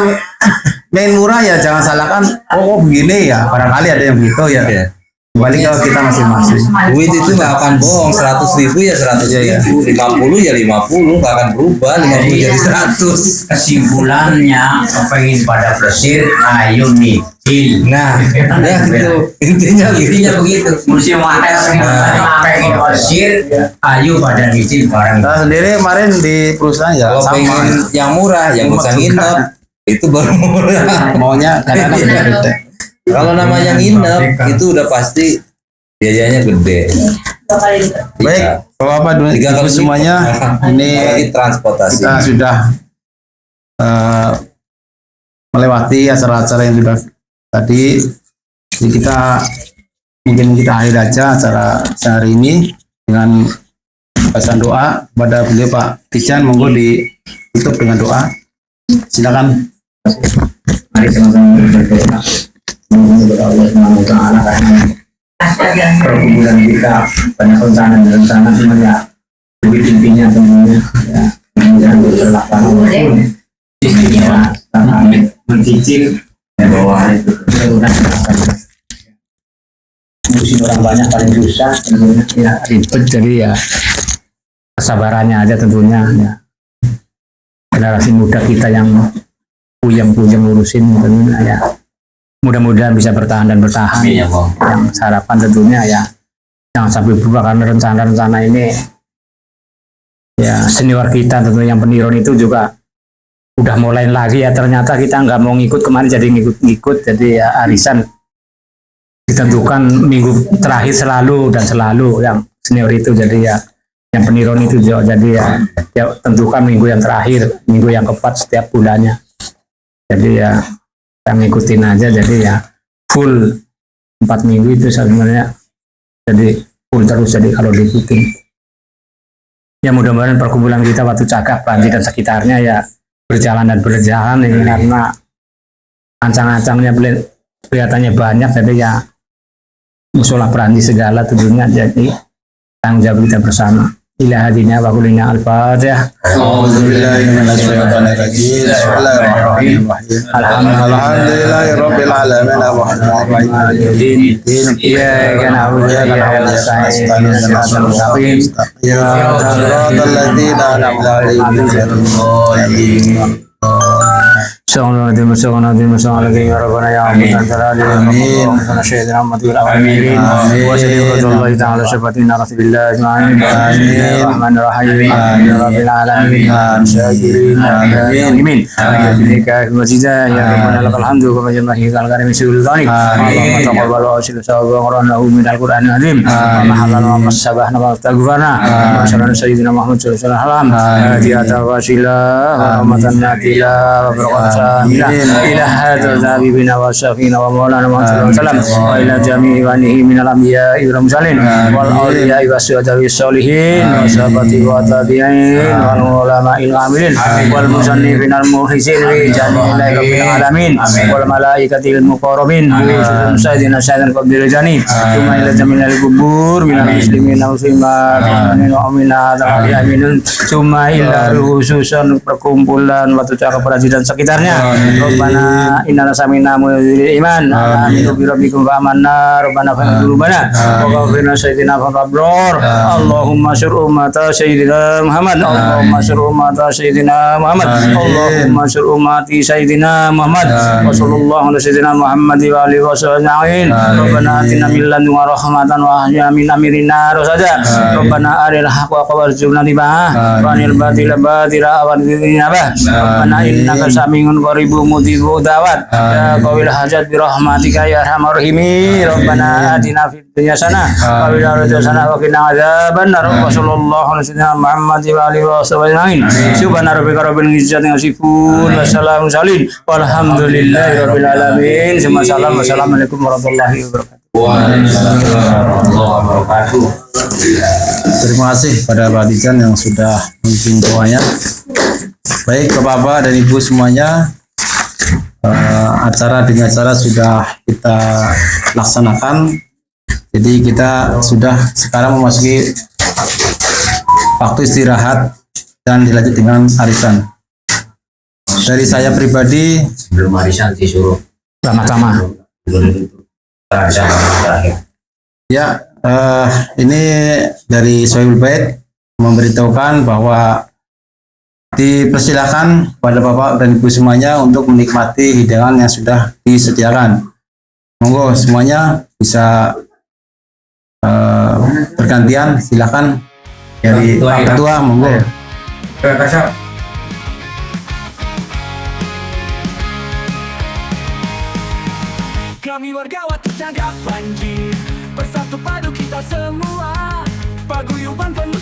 main murah ya jangan salahkan. Oh begini ya. Barangkali ada yang begitu ya. Kembali ke kita masing-masing. Duit itu nggak akan bohong, 100.000 ya 100.000, 50 ya 50, nggak akan berubah, 50 jadi 100. Kesimpulannya, kepengen pada bersih, ayo nyicil. Nah, ya gitu. Intinya begitu. Musim ada semua pengen bersih, ayo pada nyicil barang. Saya sendiri kemarin di perusahaan ya kalau pengen yang murah, yang nggak usah nginep, itu baru murah. maunya kadang-kadang beda. Kalau namanya nginep, itu udah pasti biayanya gede. Baik, Bapak dulu 3 kali semuanya ini apalagi transportasi. kita sudah melewati acara-acara yang sudah tadi. Jadi mungkin kita akhir aja acara hari ini dengan bacaan doa kepada beliau Pak Tijan. Monggo ditutup dengan doa. Silakan. Mari sama-sama berdoa. Semoga Allah Subhanahu wa taala perkumpulan kita banyak rencana cuma ya duit intinya semuanya ya mudah-mudahan terlaksana intinya mencicil di bawah itu ngurusin orang banyak paling susah tentunya ya ribet jadi ya kesabarannya aja tentunya ya generasi muda kita yang puyeng ngurusin tentunya ya mudah-mudahan bisa bertahan dan bertahan. Amin ya Allah. Yang harapan tentunya ya jangan sampai berubah karena rencana-rencana ini ya senior kita tentunya yang peniron itu juga udah mulai lagi ya ternyata kita nggak mau ngikut kemarin jadi ngikut jadi ya arisan ditentukan minggu terakhir selalu yang senior itu jadi ya yang peniron itu juga jadi ya tentukan minggu yang terakhir minggu yang keempat setiap bulannya jadi ya kita ngikutin aja jadi ya full 4 minggu itu sebenarnya jadi full terus jadi kalau diikutin ya mudah-mudahan perkumpulan kita Watu Cagak Banti dan sekitarnya ya berjalan ya, karena ancang-ancangnya kelihatannya banyak, tapi ya musola berani segala tentunya, jadi tanggung jawab kita bersama. Ila hadina wa kulina al-fatihah. A'udzubillahi minasyaitonirrajim. Bismillahirrahmanirrahim. Alhamdulillahirabbil alamin arrahmanirrahim maliki yaumiddin. Iyyaka na'budu wa iyyaka nasta'in. Ihdinas mustaqim. Siratal ladzina an'amta 'alaihim ghairil maghdubi 'alaihim. Assalamualaikum warahmatullahi wabarakatuh. Amin. Sayyidina Muhammadul Amin. Wa sallallahu ta'ala syafaatina rasulillah ajma'in. Bismillahirrahmanirrahim. Rabbil alamin. Syakirin. Amin. Bismillika al-wasidah ya rabbana lakal hamdu wa majma'i al-karim sultanik. Allahumma taqabbal wa asil sawaba wa qur'anahu min al-Qur'an azim. Wa mahallan wa masabahna wa taghfarna. Wa sallallahu sayyidina Muhammad sallallahu alaihi wasallam. Hadiyata wasilah wa rahmatan natila wa barakatuh. Ila hadza habibina wa syafina wa maulana Muhammad sallallahu alaihi wasallam wa ila jami'i wanihi minal anbiya'i wal mursalin wal awliya'i was syuhada'i sholihin wa sahabati wa tabi'in wa ulama'il amilin wal musannifin al muhsin li jami'i rabbil alamin wal malaikatil muqarrabin wa sayyidina sayyidina qabil jani thumma ila jami'il kubur minal muslimin wal muslimat wa mu'minat wa yaminun thumma ila khususan perkumpulan waktu cara dan sekitarnya. Rabbana inna samina mu'minil iman aminu bi rabbikum fa amanna rabbana fa'dzurubana wa ghafirna sayyidina fa'abror Allahumma syur ummata sayyidina Muhammad Allahumma syur ummata sayyidina Muhammad Allahumma syur ummati sayyidina Muhammad wa sallallahu ala sayyidina Muhammad wa alihi wa sahbihi Rabbana atina min ladunka rahmatan wa ahya min amrina rasada Rabbana aril haqqa warzuqna tibaa wa anil batila batila wa ridina bah Rabbana innaka samiun qaribu mujibu da'wat ya qawil hajat bi rahmatika ya arhamar rahimin Rabbana atina fid dunya hasanah wa fil akhirati hasanah wa qina adzabannar wa sallallahu alaihi wasallam Muhammad wa alihi wa sahbihi subhana rabbika rabbil izzati yasifun wa salamun salin walhamdulillahi rabbil alamin. Wassalamualaikum warahmatullahi wabarakatuh. Terima kasih pada Pak Dijan yang sudah memimpin doanya. Baik Bapak-bapak dan Ibu semuanya, acara demi acara sudah kita laksanakan. Jadi kita sudah sekarang memasuki waktu istirahat dan dilanjut dengan arisan. Dari saya pribadi, Sebelum arisan disuruh Sama-sama. arisan terakhir. ya ini dari Sohibul Bait memberitahukan bahwa dipersilakan pada Bapak dan Ibu semuanya untuk menikmati hidangan yang sudah disediakan. Monggo semuanya bisa bergantian, silakan dari Pak Ketua, monggo. Kami warga Watu Cagak Banjir, bersatu padu kita semua, paguyuban penuh